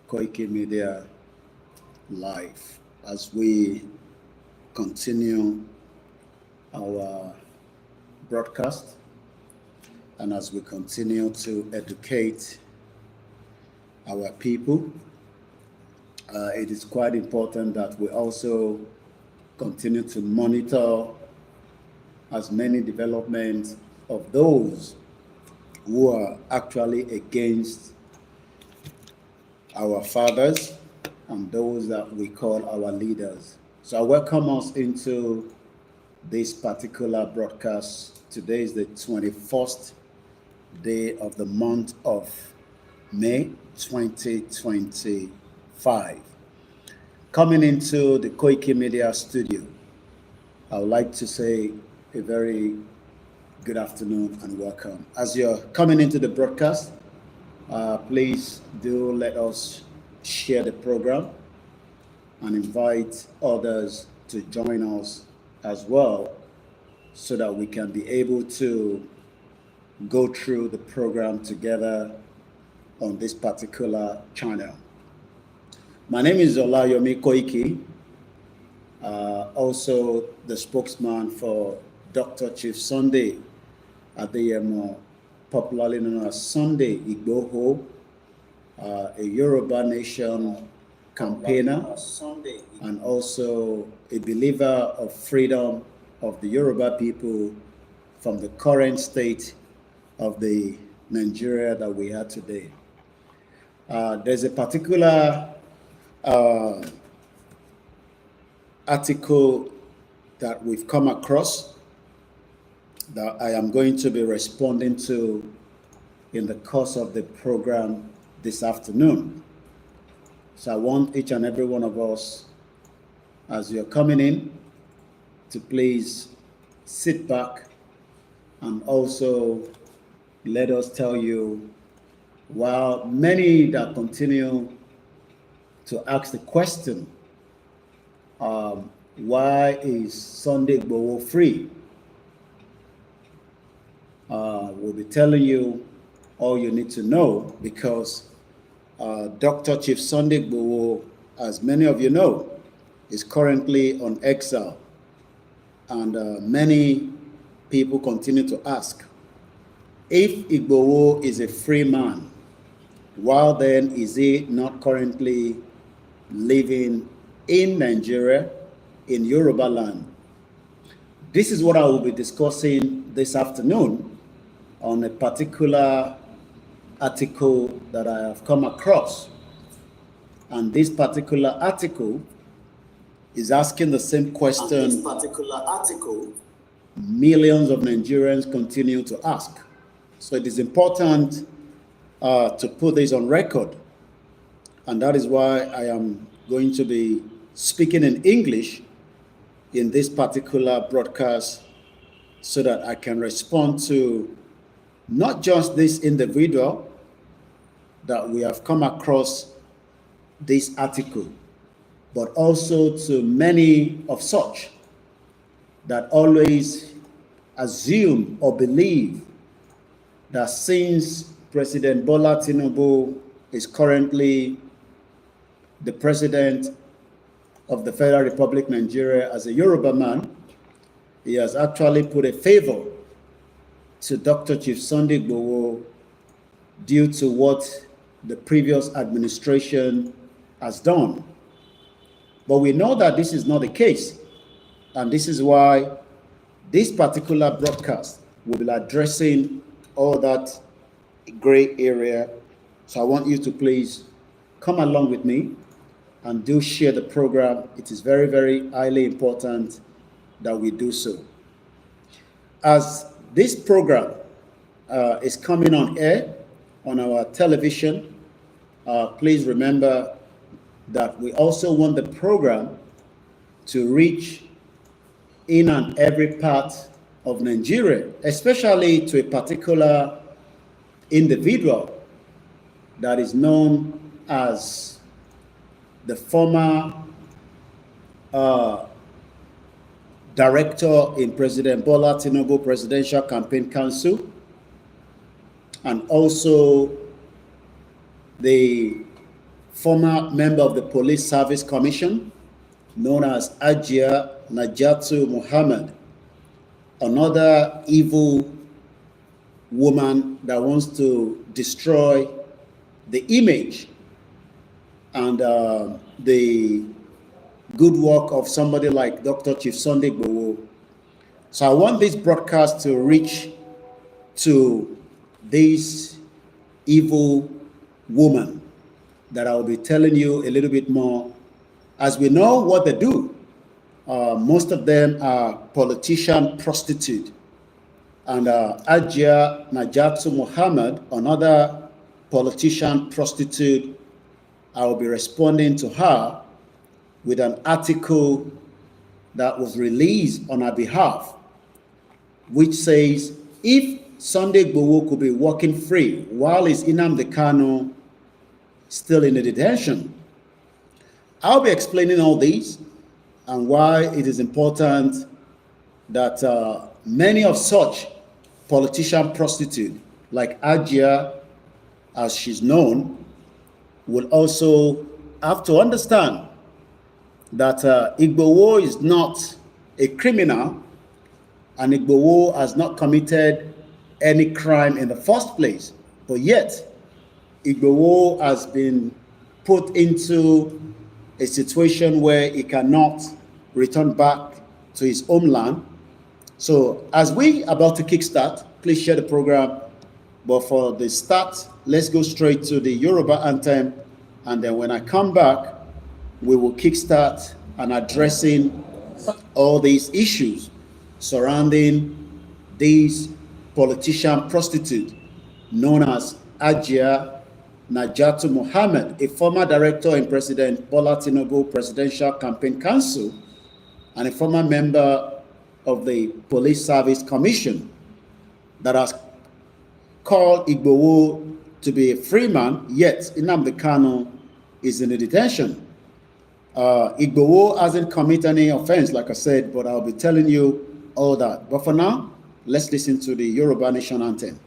Koikimedia live as we continue our broadcast and as we continue to educate our people. It is quite important that we also continue to monitor as many developments of those who are actually against our fathers and those that we call our leaders. So I welcome us into this particular broadcast. Today is the 21st day of the month of May 2025. Coming into the Koikimedia studio, I would like to say a very good afternoon and welcome. As you're coming into the broadcast, please do let us share the program and invite others to join us as well so that we can be able to go through the program together on this particular channel. My name is OLAYOMI KOIKI, also the spokesman for Dr. Chief Sunday popularly known as Sunday Igboho, a Yoruba nation campaigner and also a believer of freedom of the Yoruba people from the current state of the Nigeria that we have today. There's a particular article that we've come across that I am going to be responding to in the course of the program this afternoon. So I want each and every one of us, as you're coming in, to please sit back and also let us tell you, while many that continue to ask the question, why is Sunday Igboho free? We'll be telling you all you need to know because Dr. Chief Sunday Igboho, as many of you know, is currently on exile. And many people continue to ask, if Igboho is a free man, why then is he not currently living in Nigeria, in Yoruba land? This is what I will be discussing this afternoon on a particular article that I have come across. And this particular article is asking the same question millions of Nigerians continue to ask. So it is important to put this on record. And that is why I am going to be speaking in English in this particular broadcast so that I can respond to not just this individual that we have come across this article, but also to many of such that always assume or believe that since President Bola Tinubu is currently the president of the Federal Republic of Nigeria as a Yoruba man, he has actually put a favor to Dr. Chief Sunday Igboho due to what the previous administration has done. But we know that this is not the case. And this is why this particular broadcast will be addressing all that gray area. So I want you to please come along with me and do share the program. It is very, very highly important that we do so. As this program is coming on air on our television, please remember that we also want the program to reach in and every part of Nigeria, especially to a particular individual that is known as the former director in President Bola Tinubu Presidential Campaign Council, and also the former member of the Police Service Commission, known as Najatu Muhammad, another evil woman that wants to destroy the image and the good work of somebody like Dr. Chief Sunday Igboho. So I want this broadcast to reach to this evil woman that I will be telling you a little bit more. As we know what they do, most of them are politician prostitute. And Najatu Muhammad, another politician prostitute, I will be responding to her with an article that was released on her behalf, which says, if Sunday Igboho could be walking free while his Nnamdi Kanu still in the detention. I'll be explaining all these and why it is important that many of such politician prostitute, like Ajia, as she's known, will also have to understand that Igboho is not a criminal and Igboho has not committed any crime in the first place, but yet Igboho has been put into a situation where he cannot return back to his homeland. So as we about to kickstart, please share the program. But for the start, let's go straight to the Yoruba anthem. And then when I come back, we will kickstart and addressing all these issues surrounding these politician prostitute known as Ajia Najatu Muhammad, a former director in President Bola Tinubu Presidential Campaign Council and a former member of the Police Service Commission that has called Igboho to be a free man, yet Nnamdi Kanu is in the detention. Igboho hasn't committed any offense, like I said, but I'll be telling you all that. But for now, let's listen to the Yoruba Nation anthem.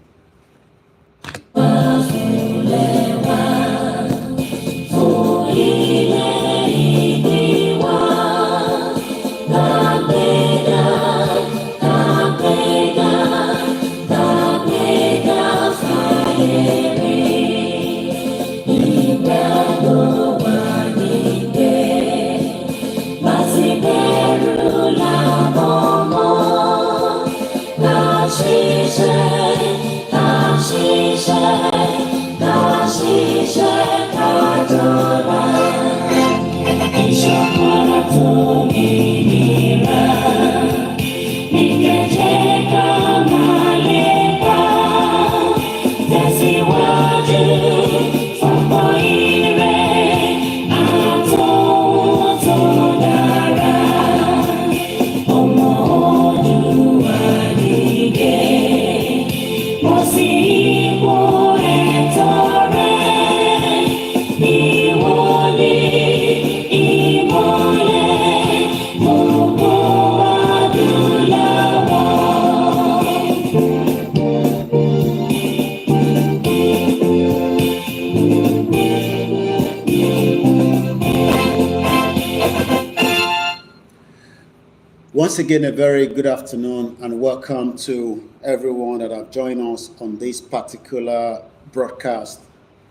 Once again, a very good afternoon and welcome to everyone that have joined us on this particular broadcast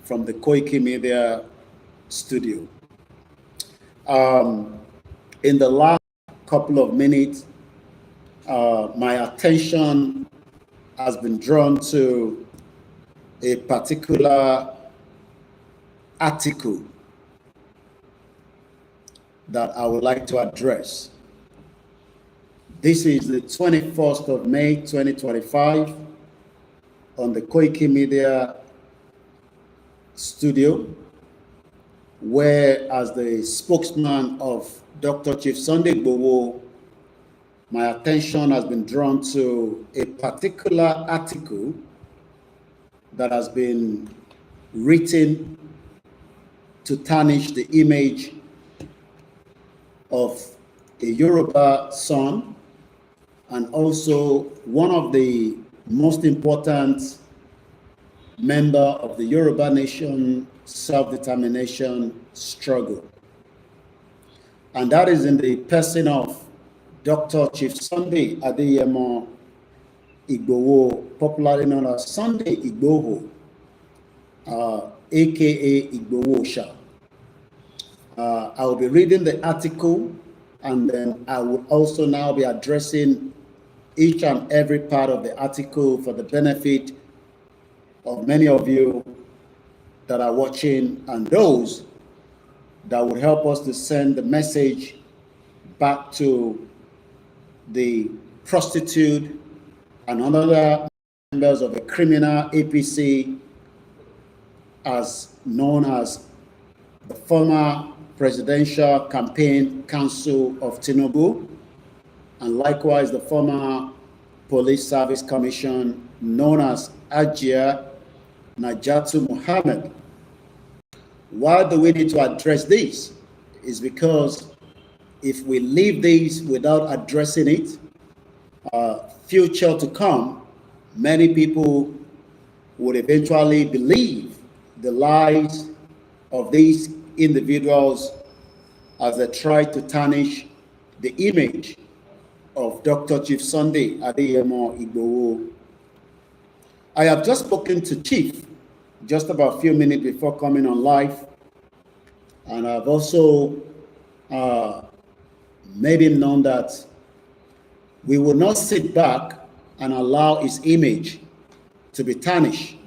from the Koikimedia studio. In the last couple of minutes, my attention has been drawn to a particular article that I would like to address. This is the 21st of May, 2025 on the Koikimedia studio, where as the spokesman of Dr. Chief Sunday Igboho, my attention has been drawn to a particular article that has been written to tarnish the image of a Yoruba son and also one of the most important member of the Yoruba nation self-determination struggle. And that is in the person of Dr. Chief Sunday Igboho, popularly known as Sunday Igboho, aka Igboho'S. I will be reading the article, and then I will also now be addressing each and every part of the article for the benefit of many of you that are watching and those that would help us to send the message back to the prostitute and other members of the criminal APC, as known as the former Presidential Campaign Council of Tinubu, and likewise the former Police Service Commission known as Najatu Muhammad. Why do we need to address this? Is because if we leave this without addressing it, future to come, many people would eventually believe the lies of these individuals as they try to tarnish the image of Dr. Chief Sunday Igboho. I have just spoken to Chief just about a few minutes before coming on live, and I've also made him known that we will not sit back and allow his image to be tarnished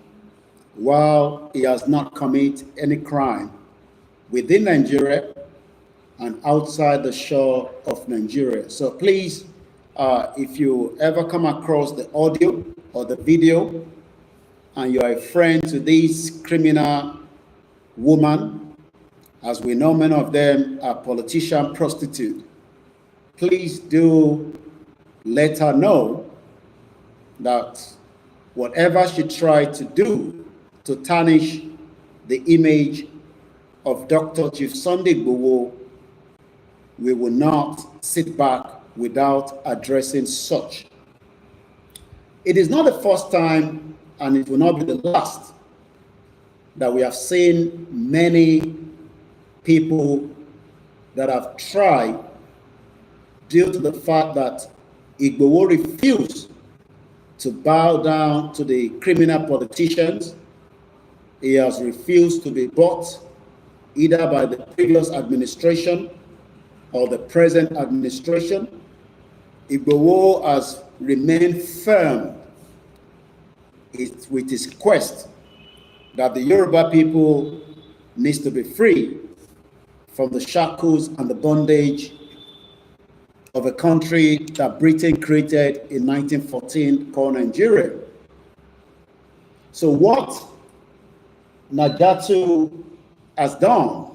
while he has not committed any crime within Nigeria and outside the shore of Nigeria. So please, if you ever come across the audio or the video and you are a friend to this criminal woman, as we know many of them are politician prostitute, please do let her know that whatever she tried to do to tarnish the image of Dr. Chief Sunday Igboho, we will not sit back without addressing such. It is not the first time, and it will not be the last, that we have seen many people that have tried, due to the fact that Igboho refused to bow down to the criminal politicians. He has refused to be bought either by the previous administration or the present administration. Igboho has remained firm with his quest that the Yoruba people needs to be free from the shackles and the bondage of a country that Britain created in 1914 called Nigeria. So what Najatu has done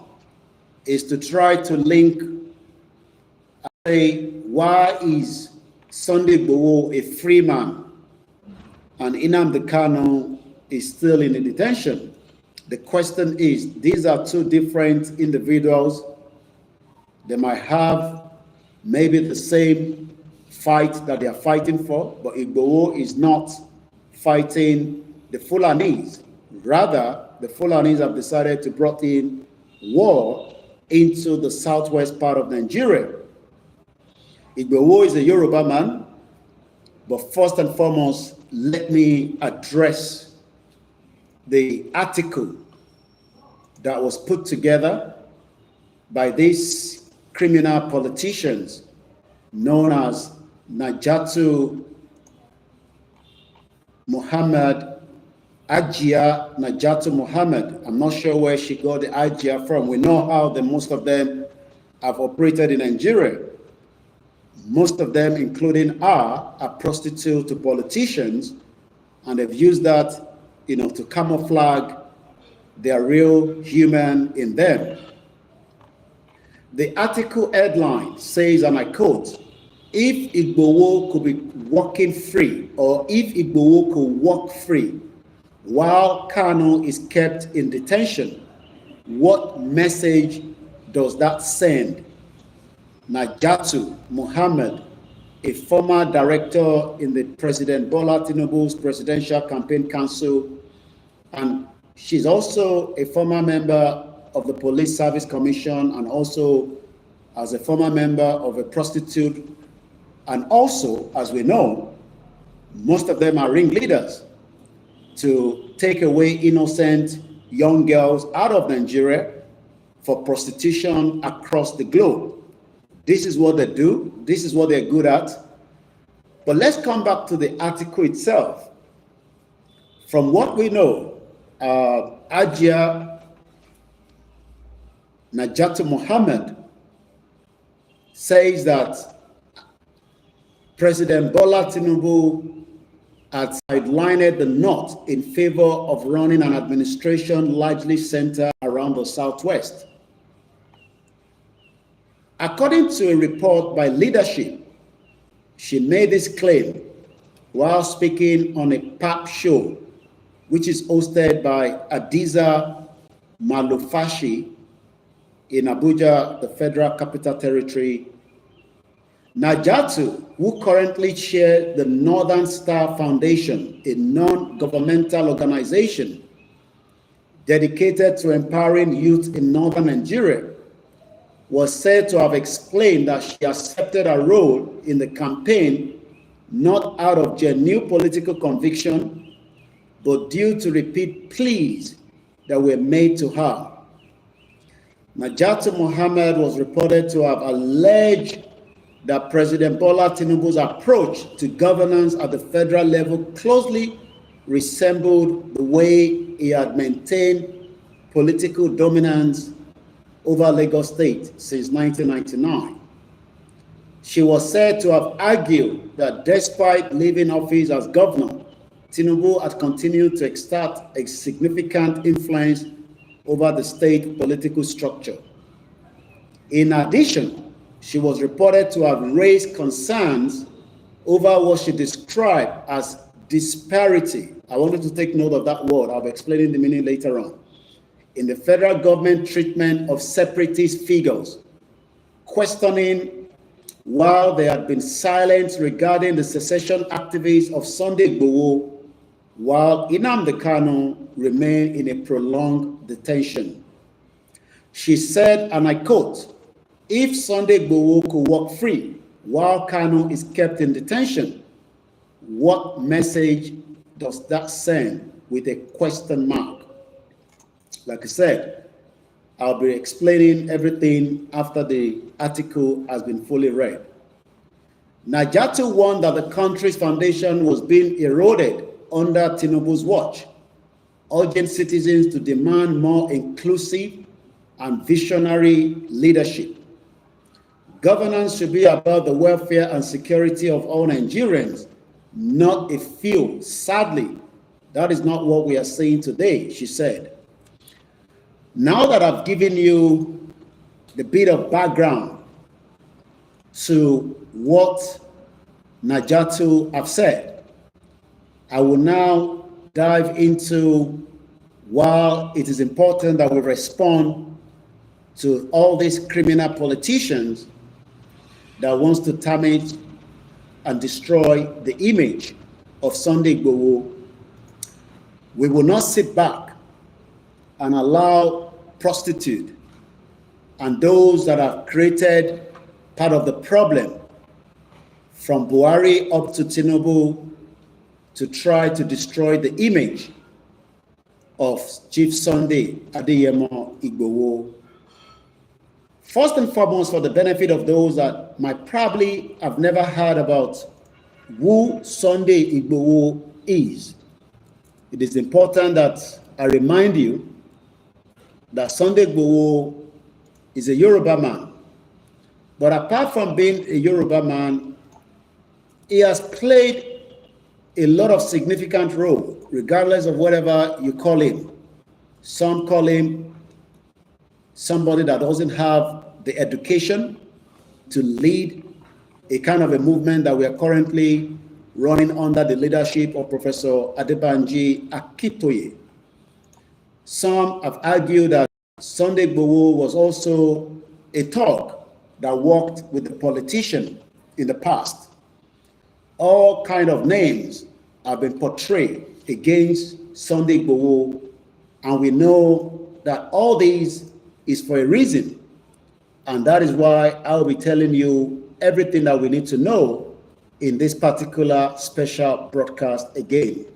is to try to link and say, why is Sunday Igboho a free man and Nnamdi Kanu is still in the detention? The question is, these are two different individuals. They might have maybe the same fight that they are fighting for, but Igboho is not fighting the Fulanis. Rather, the Fulanis have decided to bring in war into the southwest part of Nigeria. Igboho is a Yoruba man, but first and foremost, let me address the article that was put together by these criminal politicians known as Najatu Muhammad, Najatu Muhammad. I'm not sure where she got the Ajia from. We know how most of them have operated in Nigeria. Most of them, including are prostitutes to politicians, and they've used that, to camouflage their real human in them. The article headline says, and I quote, if Igboho could be walking free, or if Igboho could walk free while Kanu is kept in detention, what message does that send? Najatu Muhammad, a former director in the President Bola Tinubu's Presidential Campaign Council, and She's also a former member of the Police Service Commission, and also as a former member of a prostitute. And also, as we know, most of them are ringleaders to take away innocent young girls out of Nigeria for prostitution across the globe. This is what they do. This is what they're good at. But let's come back to the article itself. From what we know, Ajia Najatu Mohammed says that President Bola Tinubu had sidelined the North in favor of running an administration largely centered around the Southwest. According to a report by Leadership, she made this claim while speaking on a pap show, which is hosted by Adiza Malufashi in Abuja, the Federal Capital Territory. Najatu, who currently chairs the Northern Star Foundation, a non-governmental organization dedicated to empowering youth in northern Nigeria, was said to have explained that she accepted a role in the campaign not out of genuine political conviction, but due to repeat pleas that were made to her. Najatu Mohammed was reported to have alleged that President Bola Tinubu's approach to governance at the federal level closely resembled the way he had maintained political dominance over Lagos State since 1999. She was said to have argued that despite leaving office as governor, Tinubu had continued to exert a significant influence over the state political structure. In addition, she was reported to have raised concerns over what she described as disparity. I wanted to take note of that word. I'll be explaining the meaning later on. In the federal government treatment of separatist figures, questioning while they had been silent regarding the secession activists of Sunday Igboho, while Nnamdi Kanu remained in a prolonged detention. She said, and I quote, "If Sunday Igboho could walk free while Kanu is kept in detention, what message does that send?" with a question mark. Like I said, I'll be explaining everything after the article has been fully read. Najatu warned that the country's foundation was being eroded under Tinubu's watch, urging citizens to demand more inclusive and visionary leadership. Governance should be about the welfare and security of all Nigerians, not a few. Sadly, that is not what we are seeing today, she said. Now that I've given you the bit of background to what Najatu have said, I will now dive into why it is important that we respond to all these criminal politicians that wants to damage and destroy the image of Sunday Igboho. We will not sit back and allow prostitutes and those that have created part of the problem from Buhari up to Tinubu to try to destroy the image of Chief Sunday Igboho. First and foremost, for the benefit of those that might probably have never heard about who Sunday Igboho is, it is important that I remind you that Sunday Igboho is a Yoruba man. But apart from being a Yoruba man, he has played a lot of significant role, regardless of whatever you call him. Some call him somebody that doesn't have the education to lead a kind of a movement that we are currently running under the leadership of Professor Adebanji Akintoye. Some have argued that Sunday Igboho was also a thug that worked with the politician in the past. All kind of names have been portrayed against Sunday Igboho And we know that all these is for a reason. And that is why I'll be telling you everything that we need to know in this particular special broadcast again.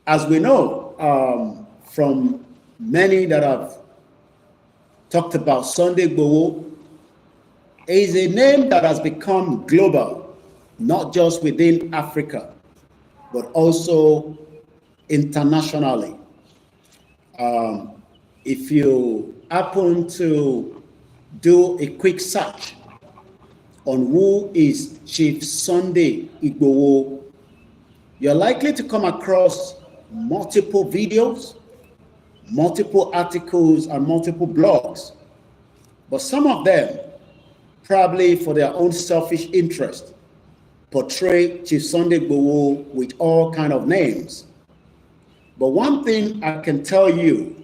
As we know from many that have talked about, Sunday Igboho is a name that has become global, not just within Africa, but also internationally. If you happen to do a quick search on who is Chief Sunday Igboho, you're likely to come across multiple videos, multiple articles, and multiple blogs. But some of them, probably for their own selfish interest, portray Chief Sunday Igboho with all kind of names. But one thing I can tell you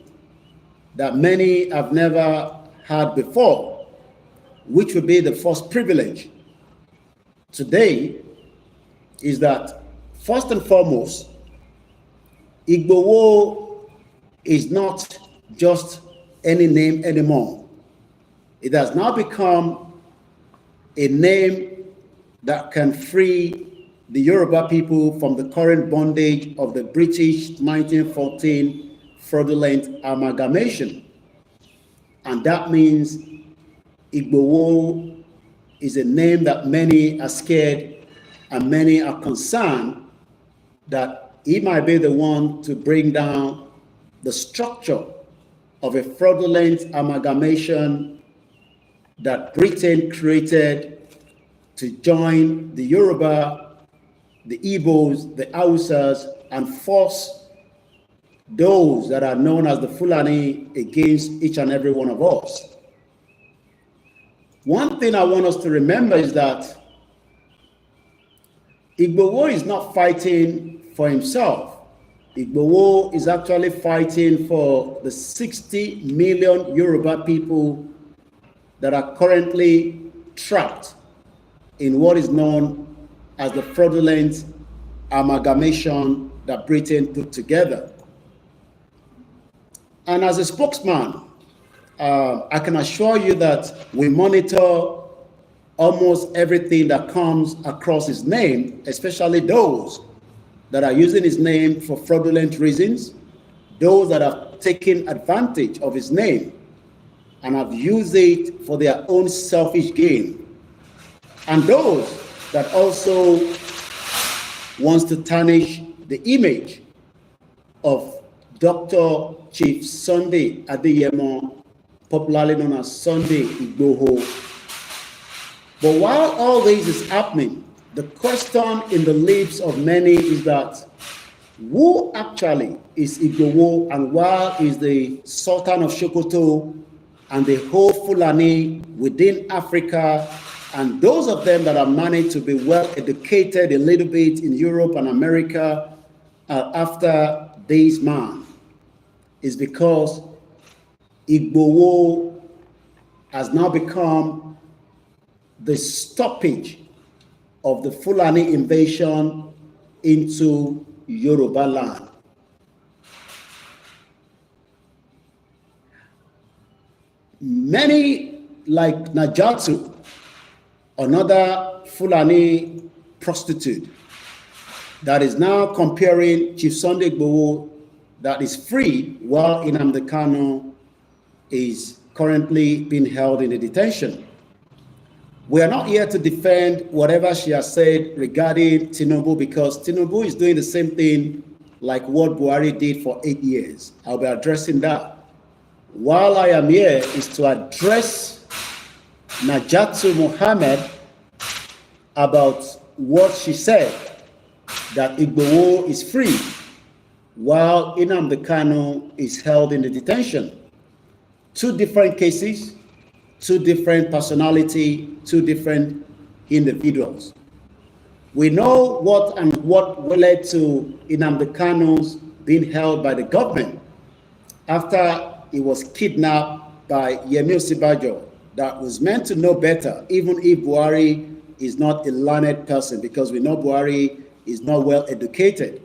that many have never had before, which would be the first privilege today, is that first and foremost, Igboho is not just any name anymore. It has now become a name that can free the Yoruba people from the current bondage of the British 1914 fraudulent amalgamation. And that means Igboho is a name that many are scared and many are concerned that he might be the one to bring down the structure of a fraudulent amalgamation that Britain created to join the Yoruba, the Igbos, the Hausas, and force those that are known as the Fulani against each and every one of us. One thing I want us to remember is that Igboho is not fighting for himself. Igboho is actually fighting for the 60 million Yoruba people that are currently trapped in what is known as the fraudulent amalgamation that Britain put together. And as a spokesman, I can assure you that we monitor almost everything that comes across his name, especially those that are using his name for fraudulent reasons, those that have taken advantage of his name and have used it for their own selfish gain, and those that also wants to tarnish the image of Dr. Chief Sunday Adeyemo, popularly known as Sunday Igboho. But while all this is happening, the question in the lips of many is that who actually is Igboho, and why is the Sultan of Sokoto and the whole Fulani within Africa, and those of them that are managed to be well educated a little bit in Europe and America after this man, is because Igboho has now become the stoppage of the Fulani invasion into Yoruba land. Many, like Najatu, another Fulani prostitute, that is now comparing Chief Sunday Igboho that is free while Nnamdi Kanu is currently being held in the detention. We are not here to defend whatever she has said regarding Tinubu, because Tinubu is doing the same thing like what Buhari did for 8 years. I'll be addressing that. While I am here is to address Najatu Mohammed about what she said, that Igboho is free while Nnamdi Kanu is held in the detention. Two different cases, two different personality, two different individuals. We know what led to Nnamdi Kanu's being held by the government after he was kidnapped by Yemi Osinbajo, that was meant to know better, even if Buhari is not a learned person, because we know Buhari is not well educated.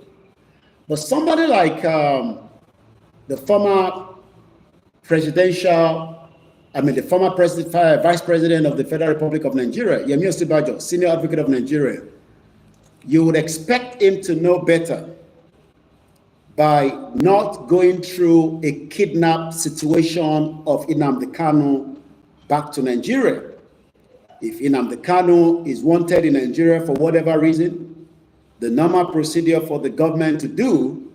But somebody like the former the former vice president of the Federal Republic of Nigeria, Yemi Osinbajo, senior advocate of Nigeria, you would expect him to know better by not going through a kidnap situation of Nnamdi Kanu back to Nigeria. If Nnamdi Kanu is wanted in Nigeria for whatever reason, the normal procedure for the government to do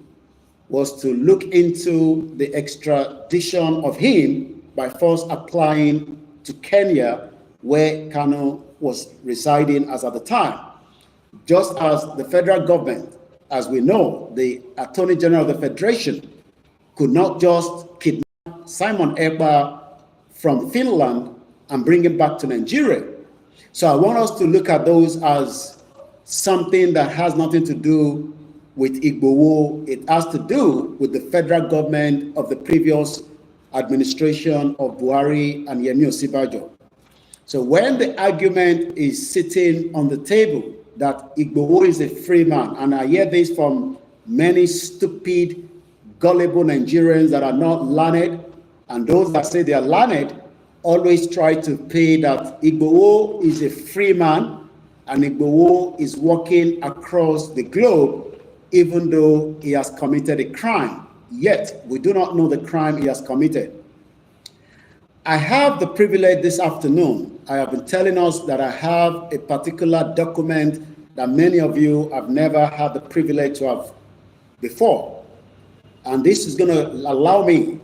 was to look into the extradition of him by first applying to Kenya, where Kanu was residing as at the time. Just as the federal government, as we know, the Attorney General of the Federation could not just kidnap Simon Ekpa from Finland and bring him back to Nigeria. So I want us to look at those as something that has nothing to do with Igboho. It has to do with the federal government of the previous administration of Buhari and Yemi Osinbajo. So when the argument is sitting on the table that Igboho is a free man, and I hear this from many stupid, gullible Nigerians that are not learned, and those that say they are learned always try to pay that Igboho is a free man and Igboho is walking across the globe even though he has committed a crime. Yet, we do not know the crime he has committed. I have the privilege this afternoon. I have been telling us that I have a particular document that many of you have never had the privilege to have before. And this is going to allow me,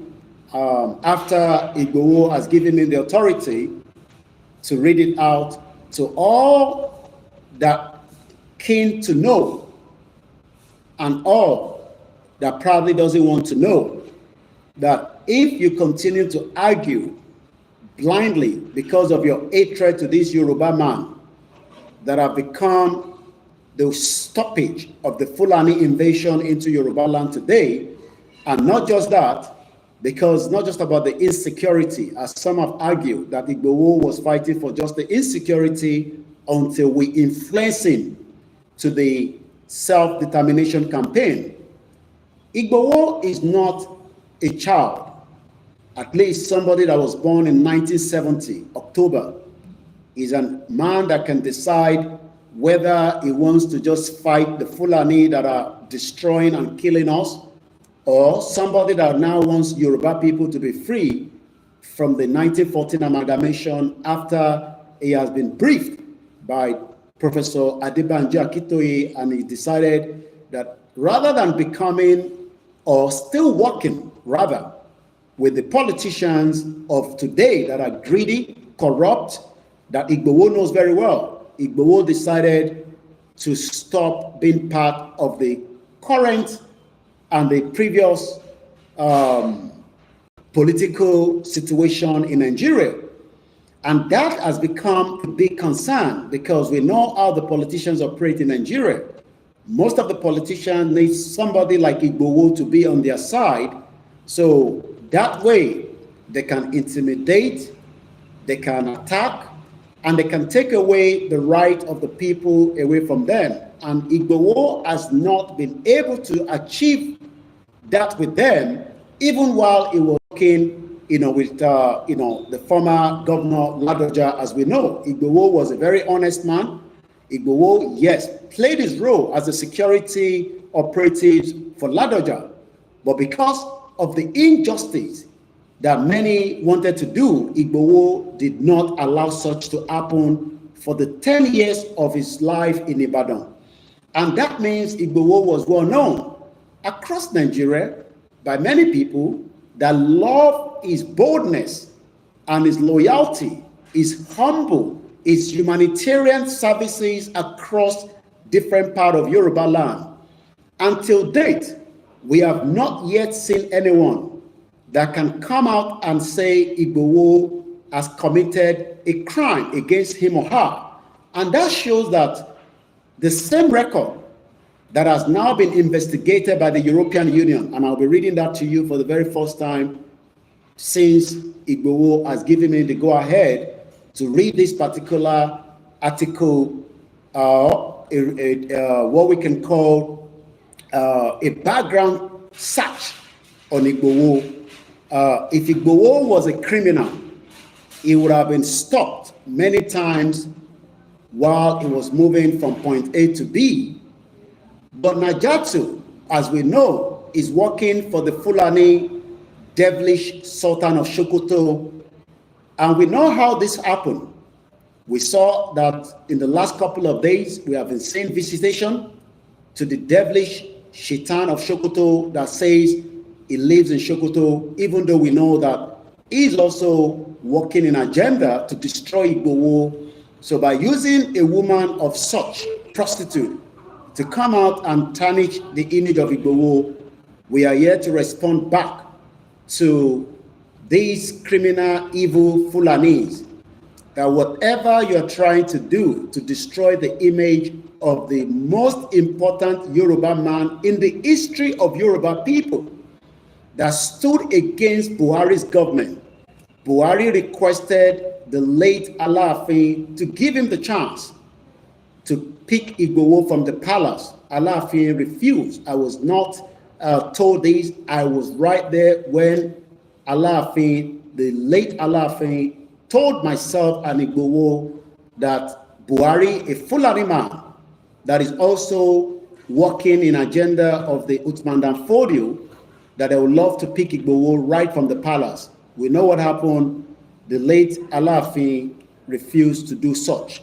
after Igboho has given me the authority, to read it out to all that keen to know and all that probably doesn't want to know, that if you continue to argue blindly because of your hatred to this Yoruba man that have become the stoppage of the Fulani invasion into Yoruba land today, and not just that, because not just about the insecurity, as some have argued that Igboho was fighting for just the insecurity until we influence him to the self-determination campaign. Igboho is not a child, at least somebody that was born in 1970, October. He's a man that can decide whether he wants to just fight the Fulani that are destroying and killing us, or somebody that now wants Yoruba people to be free from the 1914 amalgamation after he has been briefed by Professor Adebanjo Akintoye, and he decided that rather than becoming or still working rather with the politicians of today that are greedy, corrupt, that Igboho knows very well, Igboho decided to stop being part of the current and the previous political situation in Nigeria. And that has become a big concern because we know how the politicians operate in Nigeria. Most of the politicians need somebody like Igboho to be on their side, so that way they can intimidate, they can attack, and they can take away the right of the people away from them. And Igboho has not been able to achieve that with them, even while he was working, with the former governor Ladoja, as we know. Igboho was a very honest man. Igboho, yes, played his role as a security operative for Ladoja, but because of the injustice that many wanted to do, Igboho did not allow such to happen for the 10 years of his life in Ibadan. And that means Igboho was well known across Nigeria by many people that love his boldness and his loyalty, his humble, his humanitarian services across different parts of Yoruba land. Until date, we have not yet seen anyone that can come out and say Igboho has committed a crime against him or her. And that shows that the same record that has now been investigated by the European Union, and I'll be reading that to you for the very first time since Igboho has given me the go-ahead to read this particular article, what we can call a background search on Igboho. If Igboho was a criminal, he would have been stopped many times while he was moving from point A to B. But Najatu, as we know, is working for the Fulani devilish Sultan of Sokoto. And we know how this happened. We saw that in the last couple of days, we have been seeing visitation to the devilish Shaitan of Sokoto that says he lives in Sokoto, even though we know that he is also working an agenda to destroy Igboho. So by using a woman of such prostitute to come out and tarnish the image of Igboho, we are here to respond back to these criminal, evil Fulanis, that whatever you're trying to do to destroy the image of the most important Yoruba man in the history of Yoruba people that stood against Buhari's government. Buhari requested the late Alaafin to give him the chance to pick Igboho from the palace. Alaafin refused. I was not told this. I was right there when Alaafin, the late Alaafin, told myself and Igboho that Buhari, a Fulani man that is also working in agenda of the Uthman Danfodio, that I would love to pick Igboho right from the palace. We know what happened. The late Alaafin refused to do such.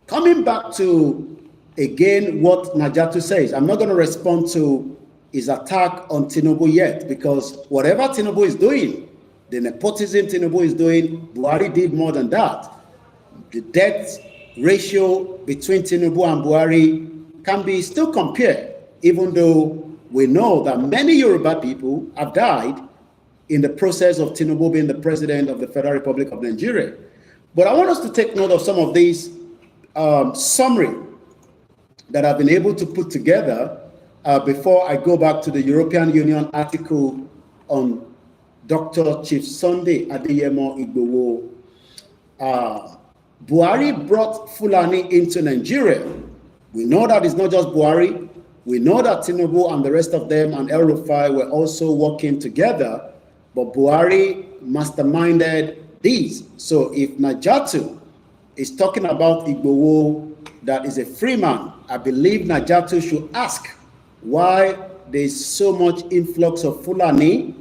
Coming back to, again, what Najatu says, I'm not going to respond to his attack on Tinubu yet, because whatever Tinubu is doing, the nepotism Tinubu is doing, Buhari did more than that. The debt ratio between Tinubu and Buhari can be still compared, even though we know that many Yoruba people have died in the process of Tinubu being the president of the Federal Republic of Nigeria. But I want us to take note of some of these summary that I've been able to put together before I go back to the European Union article on Dr. Chief Sunday Igboho. Buhari brought Fulani into Nigeria. We know that it's not just Buhari. We know that Tinubu and the rest of them and El Rufai were also working together, but Buhari masterminded these. So if Najatu is talking about Igboho that is a free man, I believe Najatu should ask why there is so much influx of Fulani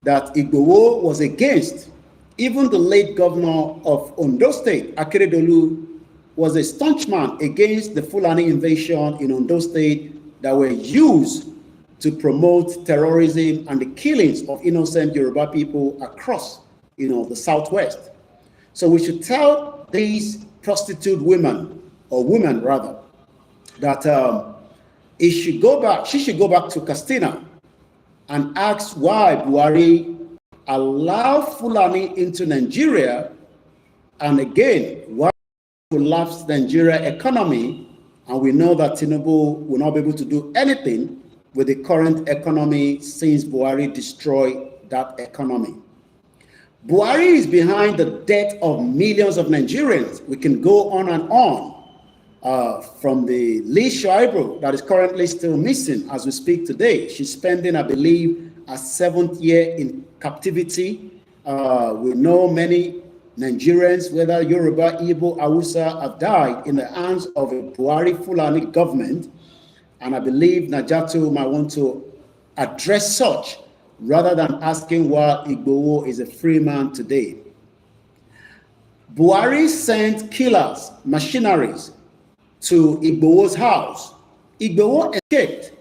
that Igboho was against. Even the late governor of Ondo State, Akeredolu, was a staunch man against the Fulani invasion in Ondo State that were used to promote terrorism and the killings of innocent Yoruba people across, the Southwest. So we should tell these prostitute women, or women rather, that she should go back to Castina and ask why Buhari allowed Fulani into Nigeria, and again, why collapsed Nigeria economy. And we know that Tinubu will not be able to do anything with the current economy since Buhari destroyed that economy. Buhari is behind the death of millions of Nigerians. We can go on and on. From the Lee Shuaibu that is currently still missing as we speak today. She's spending, I believe, a 7th year in captivity. We know many Nigerians, whether Yoruba, Igbo, Hausa, have died in the hands of a Buhari Fulani government. And I believe Najatu might want to address such rather than asking why Igboho is a free man today. Buhari sent killers, machineries to Igboho's house. Igboho escaped,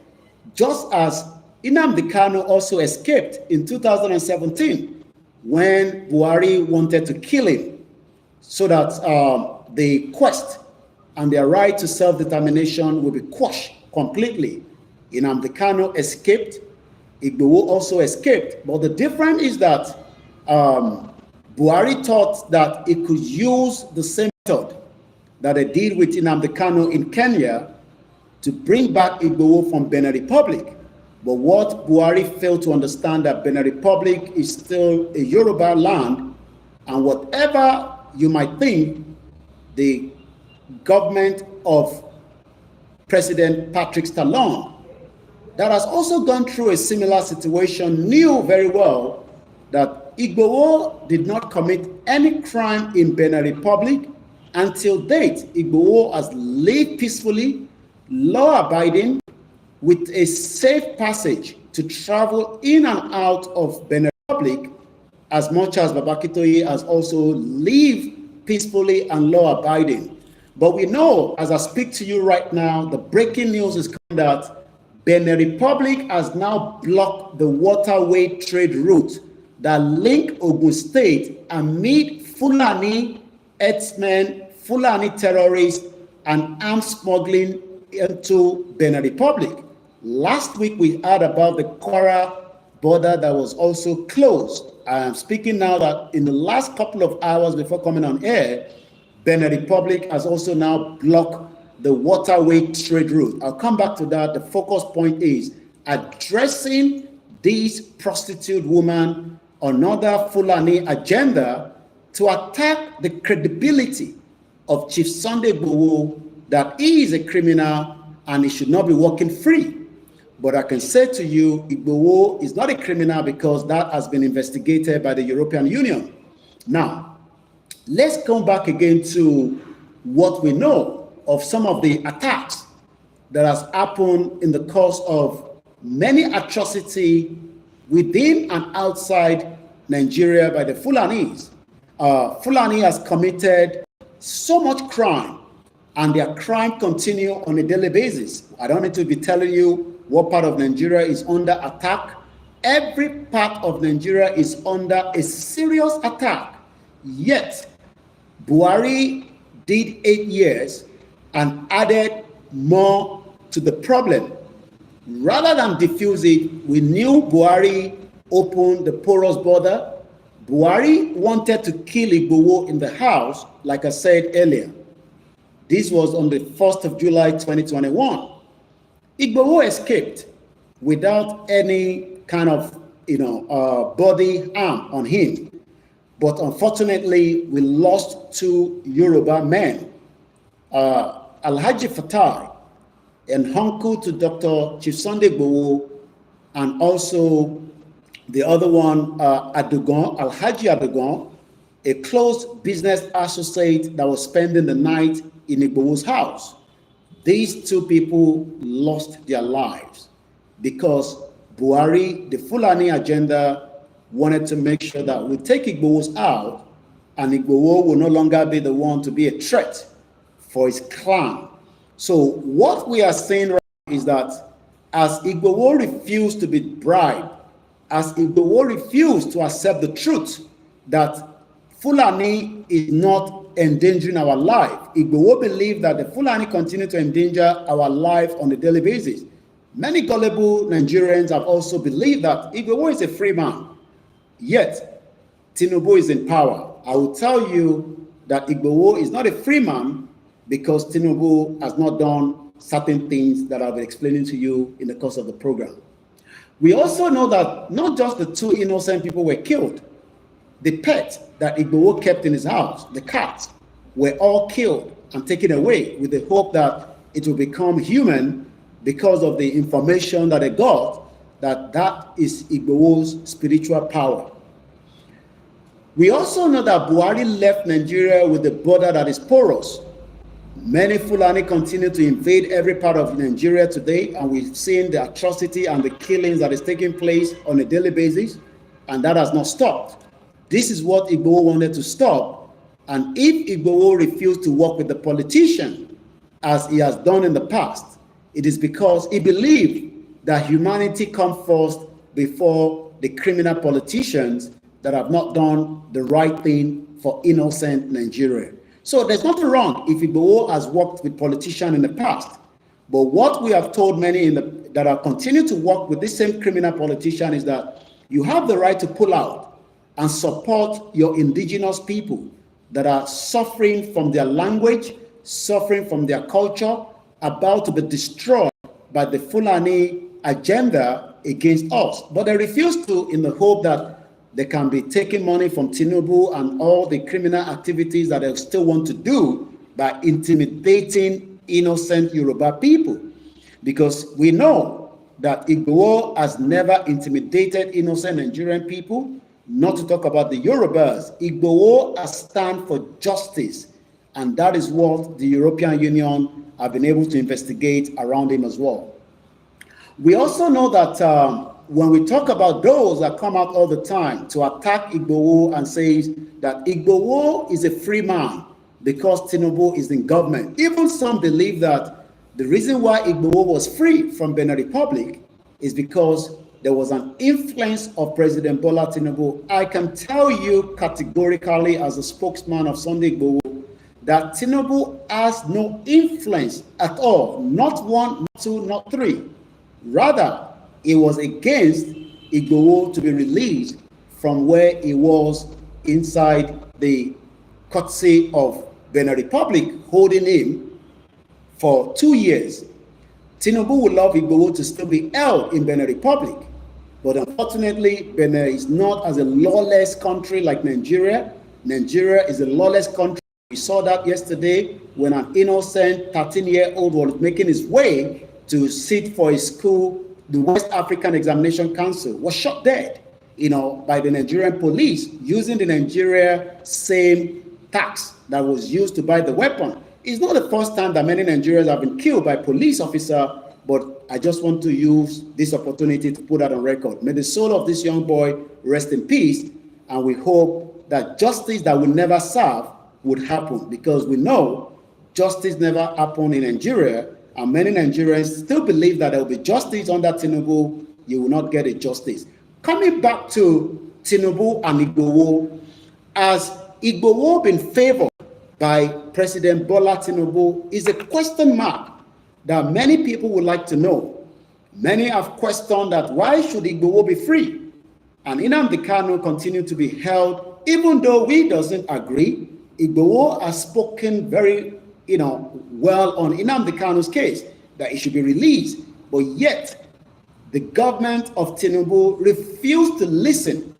just as Nnamdi Kanu also escaped in 2017 when Buhari wanted to kill him so that the quest and their right to self-determination will be quashed completely. Nnamdi Kanu escaped, Igboho also escaped, but the difference is that Buhari thought that he could use the same method that they did with Nnamdi Kanu in Kenya to bring back Igboho from Benin Republic. But what Buhari failed to understand, that Benin Republic is still a Yoruba land, and whatever you might think, the government of President Patrick Talon that has also gone through a similar situation knew very well that Igboho did not commit any crime in Benin Republic. Until date, Igboho has lived peacefully, law-abiding, with a safe passage to travel in and out of Benin Republic, as much as Babakitoye has also lived peacefully and law-abiding. But we know, as I speak to you right now, the breaking news is coming that Benin Republic has now blocked the waterway trade route that link Ogun State and meet Fulani herdsmen, Fulani terrorists, and arms smuggling into Benin Republic. Last week, we heard about the Kwara border that was also closed. I am speaking now that in the last couple of hours before coming on air, Benin Republic has also now blocked the waterway trade route. I'll come back to that. The focus point is addressing these prostitute women, another Fulani agenda to attack the credibility of Chief Sunday Igboho, that he is a criminal and he should not be walking free. But I can say to you, Igboho is not a criminal because that has been investigated by the European Union. Now, let's come back again to what we know of some of the attacks that has happened in the course of many atrocity within and outside Nigeria by the Fulanis. Fulani has committed so much crime, and their crime continue on a daily basis. I don't need to be telling you what part of Nigeria is under attack. Every part of Nigeria is under a serious attack. Yet, Buhari did 8 years and added more to the problem. Rather than diffuse it, we knew Buhari opened the porous border. Buhari wanted to kill Igboho in the house, like I said earlier. This was on the 1st of July 2021. Igboho escaped without any kind of body harm on him. But unfortunately, we lost 2 Yoruba men. Alhaji Fatai, an uncle to Dr. Chief Sunday Igboho, and also the other one, Adugon, Alhaji Adugon, a close business associate that was spending the night in Igboho's house. These 2 people lost their lives because Buhari, the Fulani agenda, wanted to make sure that we take Igboho's out and Igboho will no longer be the one to be a threat for his clan. So what we are saying right now is that as Igboho refused to be bribed, as Igboho refused to accept the truth that Fulani is not endangering our life, Igboho believe that the Fulani continue to endanger our life on a daily basis. Many gullible Nigerians have also believed that Igboho is a free man, yet Tinubu is in power. I will tell you that Igboho is not a free man because Tinubu has not done certain things that I've been explaining to you in the course of the program. We also know that not just the 2 innocent people were killed. The pet that Igboho kept in his house, the cats, were all killed and taken away with the hope that it will become human because of the information that they got that is Igboho's spiritual power. We also know that Buhari left Nigeria with a border that is porous. Many Fulani continue to invade every part of Nigeria today, and we've seen the atrocity and the killings that is taking place on a daily basis, and that has not stopped. This is what Igboho wanted to stop, and if Igboho refused to work with the politician, as he has done in the past, it is because he believed that humanity comes first before the criminal politicians that have not done the right thing for innocent Nigeria. So there's nothing wrong if Igboho has worked with politicians in the past. But what we have told many that are continuing to work with this same criminal politician is that you have the right to pull out and support your indigenous people that are suffering from their language, suffering from their culture, about to be destroyed by the Fulani agenda against us. But they refuse to, in the hope that they can be taking money from Tinubu and all the criminal activities that they still want to do by intimidating innocent Yoruba people. Because we know that Igboho has never intimidated innocent Nigerian people, not to talk about the Yorubas. Igboho has stand for justice, and that is what the European Union have been able to investigate around him as well. We also know that when we talk about those that come out all the time to attack Igboho and say that Igboho is a free man because Tinubu is in government, even some believe that the reason why Igboho was free from Benin Republic is because there was an influence of President Bola Tinubu. I can tell you categorically as a spokesman of Sunday Igboho that Tinubu has no influence at all, not one, not two, not three. Rather, it was against Igboho to be released from where he was inside the courtesy of Benin Republic, holding him for 2 years. Tinubu would love Igboho to still be held in Benin Republic, but unfortunately, Benin is not as a lawless country like Nigeria. Nigeria is a lawless country. We saw that yesterday when an innocent 13-year-old was making his way to sit for his school. The West African Examination Council was shot dead, by the Nigerian police using the Nigeria same tax that was used to buy the weapon. It's not the first time that many Nigerians have been killed by police officers, but I just want to use this opportunity to put that on record. May the soul of this young boy rest in peace, and we hope that justice that will never serve would happen, because we know justice never happened in Nigeria, and many Nigerians still believe that there will be justice under Tinubu. You will not get a justice. Coming back to Tinubu and Igboho, as Igboho been favored by President Bola Tinubu is a question mark that many people would like to know. Many have questioned that why should Igboho be free and Nnamdi Kanu continue to be held, even though we doesn't agree. Igboho has spoken very well on Nnamdi Kanu's case, that he should be released, but yet the government of Tinubu refused to listen.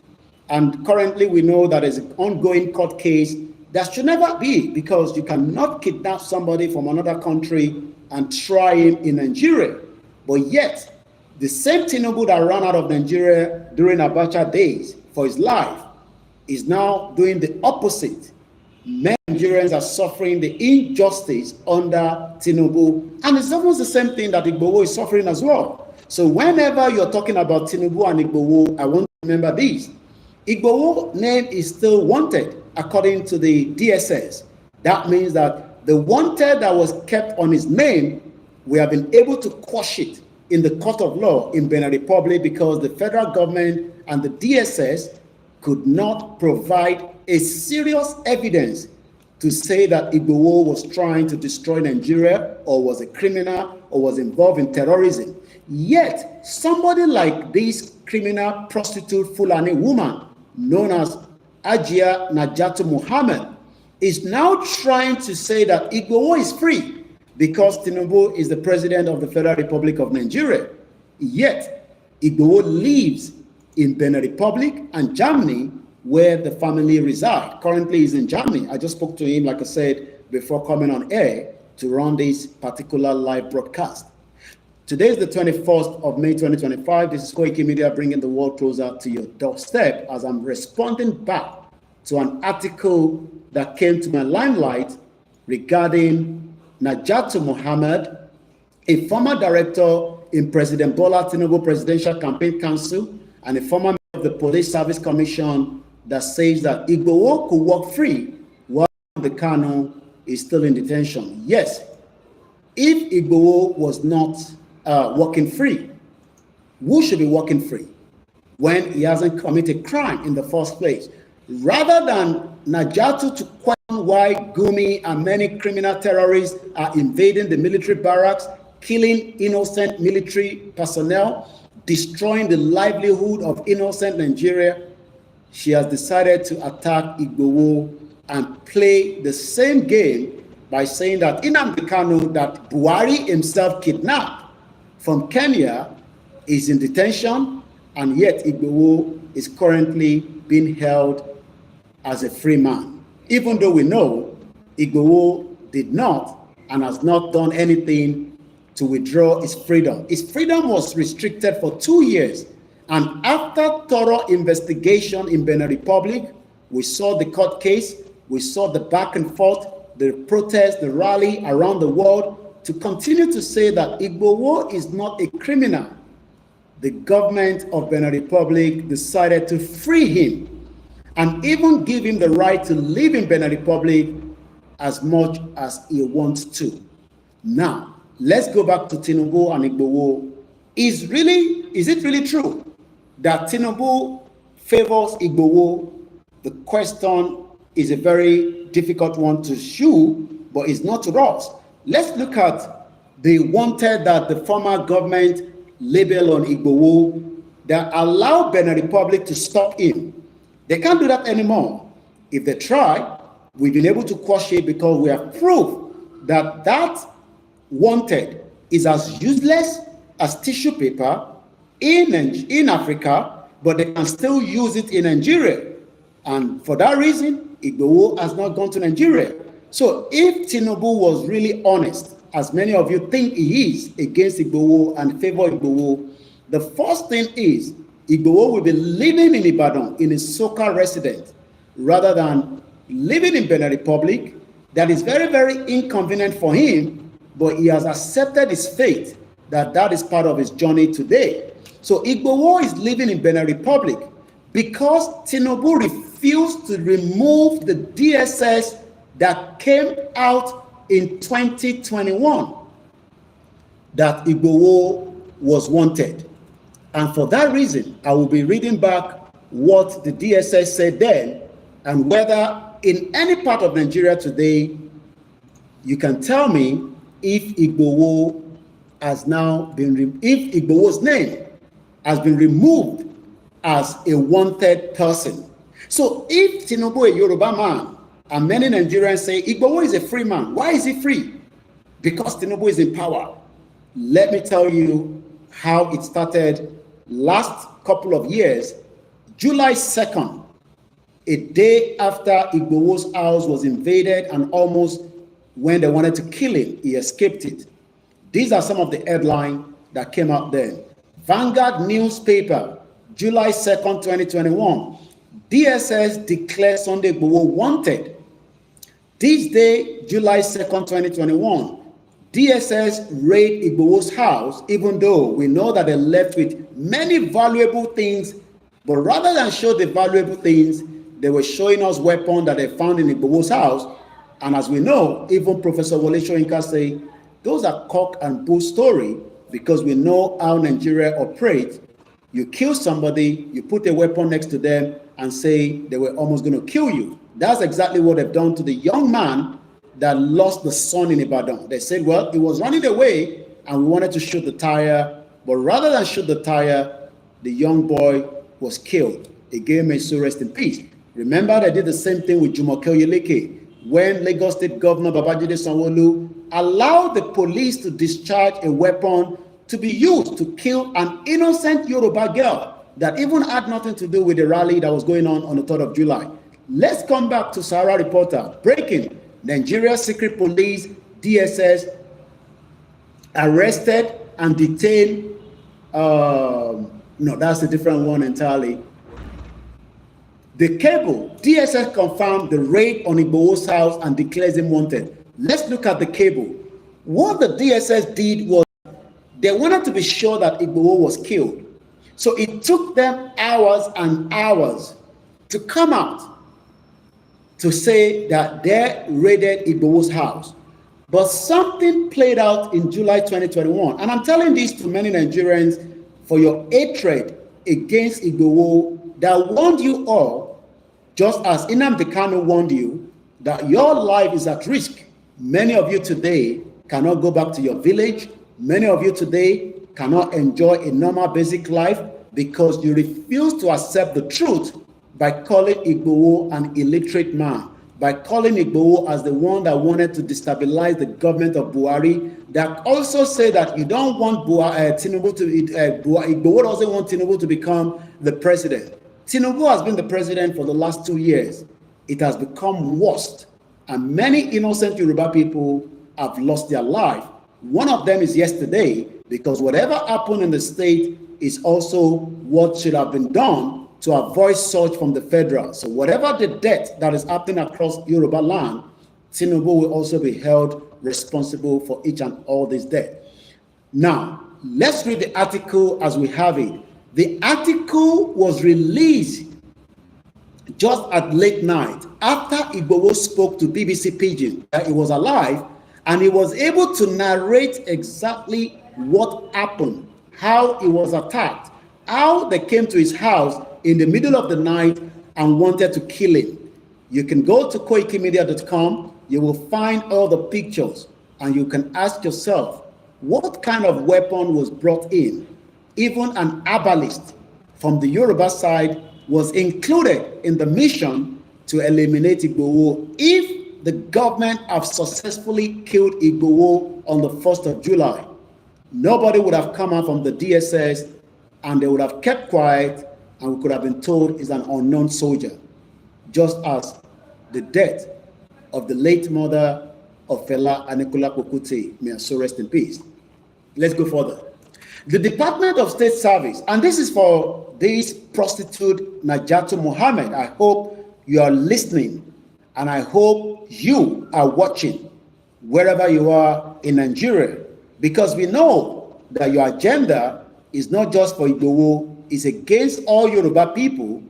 And currently we know that there's an ongoing court case that should never be, because you cannot kidnap somebody from another country and try him in Nigeria. But yet, the same Tinubu that ran out of Nigeria during Abacha days for his life is now doing the opposite. Many Nigerians are suffering the injustice under Tinubu, and it's almost the same thing that Igboho is suffering as well. So whenever you're talking about Tinubu and Igboho, I want to remember this. Igboho's name is still wanted according to the DSS. That means that the wanted that was kept on his name, we have been able to quash it in the court of law in Benin Republic, because the federal government and the DSS could not provide a serious evidence to say that Igboho was trying to destroy Nigeria or was a criminal or was involved in terrorism. Yet, somebody like this criminal prostitute Fulani woman known as Ajia Najatu Muhammad is now trying to say that Igboho is free because Tinubu is the president of the Federal Republic of Nigeria. Yet, Igboho lives in Benin Republic and Germany, where the family reside. Currently, he's in Germany. I just spoke to him, like I said, before coming on air to run this particular live broadcast. Today is the 21st of May, 2025. This is Koikimedia, bringing the world closer to your doorstep, as I'm responding back to an article that came to my limelight regarding Najatu Muhammad, a former director in President Bola Tinubu Presidential Campaign Council and a former member of the Police Service Commission, that says that Igboho could walk free while the Kanu is still in detention. Yes, if Igboho was not walking free, who should be walking free when he hasn't committed crime in the first place? Rather than Najatu to question why Gumi and many criminal terrorists are invading the military barracks, killing innocent military personnel, destroying the livelihood of innocent Nigeria, she has decided to attack Igboho and play the same game by saying that Nnamdi Kanu, that Buhari himself kidnapped from Kenya, is in detention, and yet Igboho is currently being held as a free man, even though we know Igboho did not and has not done anything to withdraw his freedom. His freedom was restricted for 2 years. And after thorough investigation in Benin Republic, we saw the court case, we saw the back and forth, the protest, the rally around the world to continue to say that Igboho is not a criminal. The government of Benin Republic decided to free him and even give him the right to live in Benin Republic as much as he wants to. Now, let's go back to Tinubu and Igboho. Is it really true that Tinubu favors Igboho? The question is a very difficult one to shoe, but it's not to us. Let's look at the wanted that the former government labeled on Igboho that allow Benin Republic to stop him. They can't do that anymore. If they try, we've been able to quash it because we have proof that that wanted is as useless as tissue paper in Africa, but they can still use it in Nigeria. And for that reason, Igboho has not gone to Nigeria. So if Tinubu was really honest, as many of you think he is, against Igboho and favor Igboho, the first thing is Igboho will be living in Ibadan in a Soka residence rather than living in Benin Republic. That is very, very inconvenient for him, but he has accepted his fate that is part of his journey today. So Igboho is living in Benin Republic because Tinubu refused to remove the DSS that came out in 2021 that Igboho was wanted. And for that reason, I will be reading back what the DSS said then, and whether in any part of Nigeria today, you can tell me if Igboho has now been, if Igboho's name has been removed as a wanted person. So if Tinubu, a Yoruba man, and many Nigerians say Igboho is a free man. Why is he free? Because Tinubu is in power. Let me tell you how it started last couple of years. July 2nd, a day after Igboho's house was invaded and almost when they wanted to kill him, he escaped it. These are some of the headlines that came out then. Vanguard newspaper, July 2nd, 2021. DSS declared Sunday Igboho wanted. This day, July 2nd, 2021, DSS raid Igboho's house, even though we know that they left with many valuable things, but rather than show the valuable things, they were showing us weapons that they found in Igboho's house. And as we know, even Professor Wole Soyinka say, those are cock and bull story, because we know how Nigeria operates. You kill somebody, you put a weapon next to them and say they were almost going to kill you. That's exactly what they've done to the young man that lost the son in Ibadan. They said, well, he was running away and we wanted to shoot the tire, but rather than shoot the tire, the young boy was killed. Again, may so rest in peace. Remember, they did the same thing with Jumoke Oyeleke when Lagos State Governor Babajide Sanwo-Olu allowed the police to discharge a weapon to be used to kill an innocent Yoruba girl that even had nothing to do with the rally that was going on the 3rd of July. Let's come back to Sahara Reporter. Breaking: Nigeria Secret Police, DSS, arrested and detained. No, that's a different one entirely. The cable, DSS confirmed the raid on Igboho's house and declares him wanted. Let's look at the cable. What the DSS did was they wanted to be sure that Igboho was killed. So it took them hours and hours to come out to say that they raided Igboho's house. But something played out in July 2021. And I'm telling this to many Nigerians for your hatred against Igboho that warned you all, just as Nnamdi Kanu warned you, that your life is at risk. Many of you today cannot go back to your village. Many of you today cannot enjoy a normal basic life because you refuse to accept the truth by calling Igboho an illiterate man, by calling Igboho as the one that wanted to destabilize the government of Buhari, that also say that you don't want Tinubu to, Igboho doesn't want Tinubu to become the president. Tinubu has been the president for the last 2 years. It has become worse, and many innocent Yoruba people have lost their life One of them is yesterday, because whatever happened in the state is also what should have been done to avoid such from the federal. So whatever the debt that is happening across Yoruba land, Tinubu will also be held responsible for each and all this debt. Now, let's read the article as we have it. The article was released just at late night after Igboho spoke to BBC Pidgin that he was alive, and he was able to narrate exactly what happened, how he was attacked, how they came to his house in the middle of the night and wanted to kill him. You can go to Koikimedia.com, you will find all the pictures, and you can ask yourself, what kind of weapon was brought in? Even an herbalist from the Yoruba side was included in the mission to eliminate Igboho if the government have successfully killed Igboho on the 1st of July. Nobody would have come out from the DSS, and they would have kept quiet, and we could have been told is an unknown soldier, just as the death of the late mother of Fela Anikulapo Kuti, may her soul rest in peace. Let's go further. The Department of State Service, and this is for this prostitute Najatu Mohammed. I hope you are listening, and I hope you are watching wherever you are in Nigeria, because we know that your agenda is not just for Igboho, it's against all Yoruba people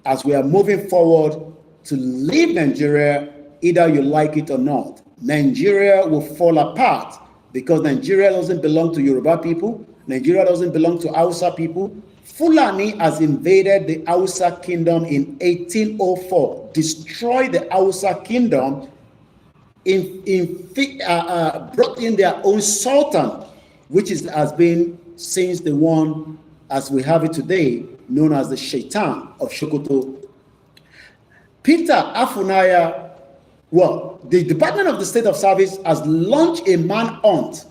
as we are moving forward to leave Nigeria, either you like it or not. Nigeria will fall apart because Nigeria doesn't belong to Yoruba people. Nigeria doesn't belong to Hausa people. Fulani has invaded the Hausa kingdom in 1804, destroyed the Hausa kingdom, brought in their own sultan, which has been since the one as we have it today, known as the Shaitan of Sokoto. Peter Afunaya, well, the Department of the State of Service has launched a manhunt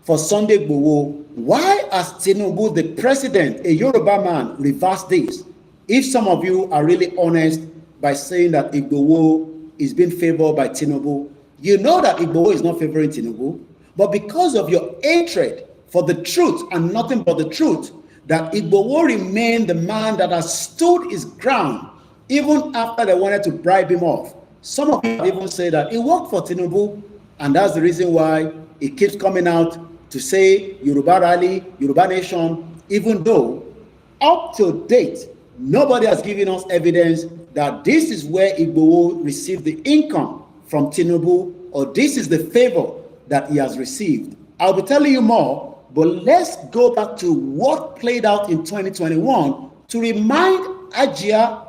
for Sunday Igboho. Why has Tinubu, the president, a Yoruba man, reversed this? If some of you are really honest by saying that Igboho is being favored by Tinubu, you know that Igboho is not favoring Tinubu, but because of your hatred for the truth and nothing but the truth, that Igboho remained the man that has stood his ground even after they wanted to bribe him off. Some of you even say that he worked for Tinubu, and that's the reason why he keeps coming out to say Yoruba rally, Yoruba nation, even though up to date, nobody has given us evidence that this is where Igboho received the income from Tinubu, or this is the favor that he has received. I'll be telling you more, but let's go back to what played out in 2021 to remind Ajia,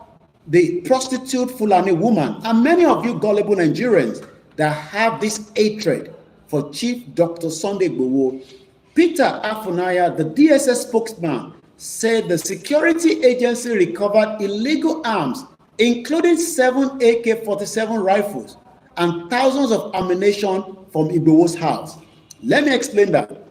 the prostitute Fulani woman, and many of you gullible Nigerians that have this hatred for Chief Dr. Sunday Igboho. Peter Afunaya, the DSS spokesman, said the security agency recovered illegal arms, including 7 AK-47 rifles and thousands of ammunition from Igboho's house. Let me explain that.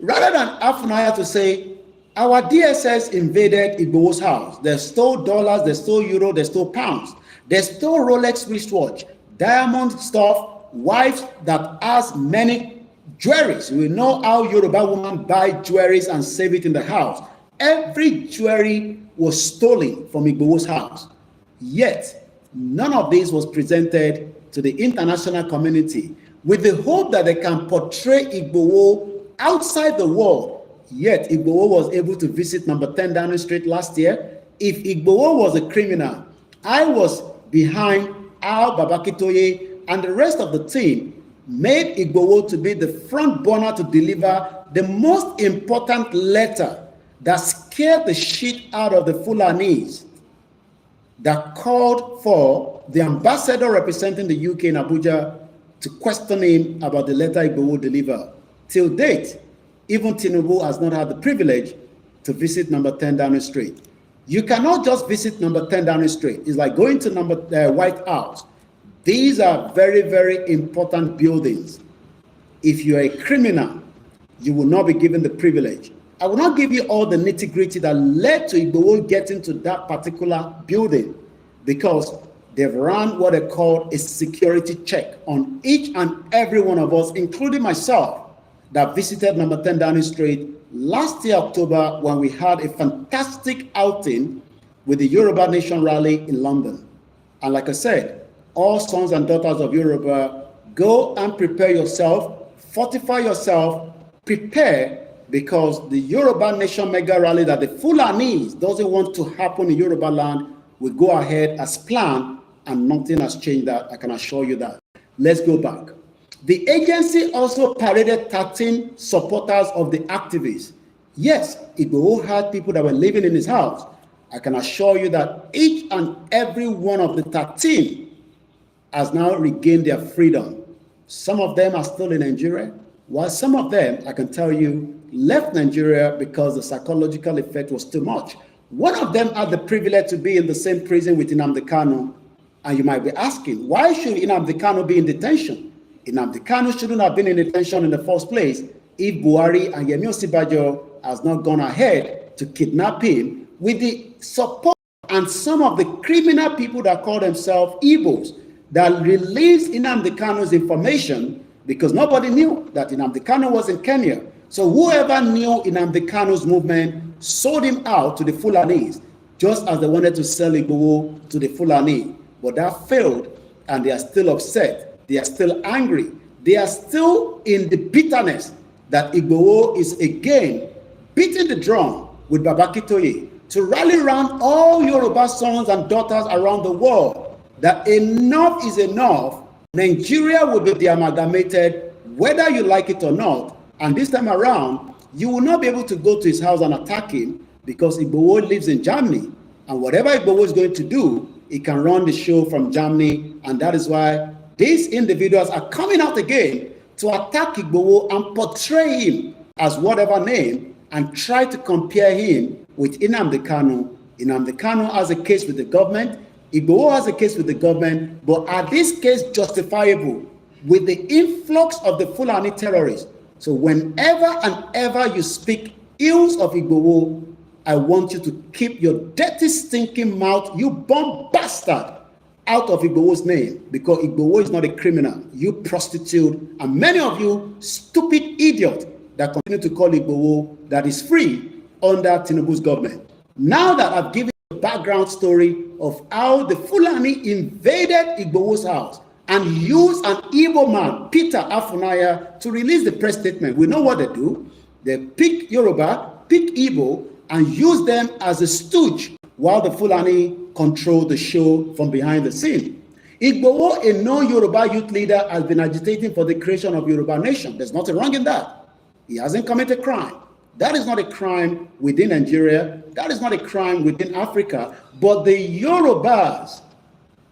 Rather than Afunaya to say, our DSS invaded Igboho's house, they stole dollars, they stole euro, they stole pounds, they stole Rolex wristwatch, diamond stuff, wives that has many jewelries. We know how Yoruba women buy jewelries and save it in the house. Every jewelry was stolen from Igboho's house. Yet, none of this was presented to the international community with the hope that they can portray Igboho outside the world. Yet, Igboho was able to visit number 10 Downing Street last year. If Igboho was a criminal, I was behind Al Babakitoye and the rest of the team made Igboho to be the front burner to deliver the most important letter that scared the shit out of the Fulanis, that called for the ambassador representing the UK in Abuja to question him about the letter Igboho delivered. Till date, even Tinubu has not had the privilege to visit number 10 Downing Street. You cannot just visit number 10 Downing Street. It's like going to White House. These are very, very important buildings. If you're a criminal, you will not be given the privilege. I will not give you all the nitty-gritty that led to Igboho getting to that particular building, because they've run what they call a security check on each and every one of us, including myself. that visited number 10 Downing Street last year, October, when we had a fantastic outing with the Yoruba Nation rally in London. And like I said, all sons and daughters of Yoruba, go and prepare yourself, fortify yourself, prepare, because the Yoruba Nation mega rally that the Fulanis doesn't want to happen in Yoruba land will go ahead as planned, and nothing has changed that, I can assure you that. Let's go back. The agency also paraded 13 supporters of the activists. Yes, Igboho had people that were living in his house. I can assure you that each and every one of the 13 has now regained their freedom. Some of them are still in Nigeria, while some of them, I can tell you, left Nigeria because the psychological effect was too much. One of them had the privilege to be in the same prison with Nnamdi Kanu. And you might be asking, why should Nnamdi Kanu be in detention? Nnamdi Kanu shouldn't have been in detention in the first place if Buhari and Yemi Osinbajo has not gone ahead to kidnap him with the support and some of the criminal people that call themselves Igboho'S that released Nnamdi Kanu's information, because nobody knew that Nnamdi Kanu was in Kenya. So whoever knew Nnamdi Kanu's movement sold him out to the Fulanis, just as they wanted to sell Igboho to the Fulani. But that failed, and they are still upset. They are still angry. They are still in the bitterness that Igboho is again beating the drum with Babakitoye to rally around all Yoruba sons and daughters around the world that enough is enough. Nigeria will be de-amalgamated, whether you like it or not. And this time around, you will not be able to go to his house and attack him, because Igboho lives in Germany. And whatever Igboho is going to do, he can run the show from Germany. And that is why these individuals are coming out again to attack Igboho and portray him as whatever name and try to compare him with Nnamdi Kanu. Nnamdi Kanu has a case with the government. Igboho has a case with the government. But are this case justifiable with the influx of the Fulani terrorists? So whenever and ever you speak ills of Igboho, I want you to keep your dirty, stinking mouth, you bomb bastard, out of Igboho's name, because Igboho is not a criminal. You prostitute, and many of you stupid idiots that continue to call Igboho that is free under Tinubu's government. Now that I've given you the background story of how the Fulani invaded Igboho's house and used an Igbo man, Peter Afunaya, to release the press statement, we know what they do. They pick Yoruba, pick Igbo, and use them as a stooge while the Fulani control the show from behind the scene. Igboho, a non-Yoruba youth leader, has been agitating for the creation of Yoruba nation. There's nothing wrong in that. He hasn't committed crime. That is not a crime within Nigeria. That is not a crime within Africa. But the Yorubas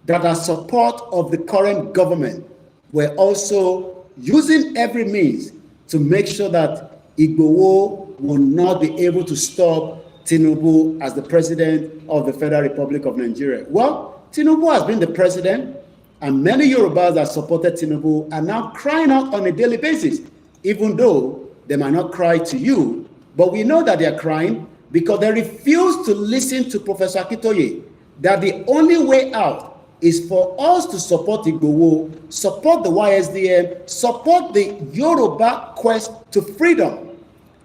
that are support of the current government were also using every means to make sure that Igboho will not be able to stop Tinubu as the president of the Federal Republic of Nigeria. Well, Tinubu has been the president, and many Yorubas that supported Tinubu are now crying out on a daily basis, even though they might not cry to you, but we know that they are crying because they refuse to listen to Professor Akintoye, that the only way out is for us to support Igboho, support the YSDM, support the Yoruba quest to freedom.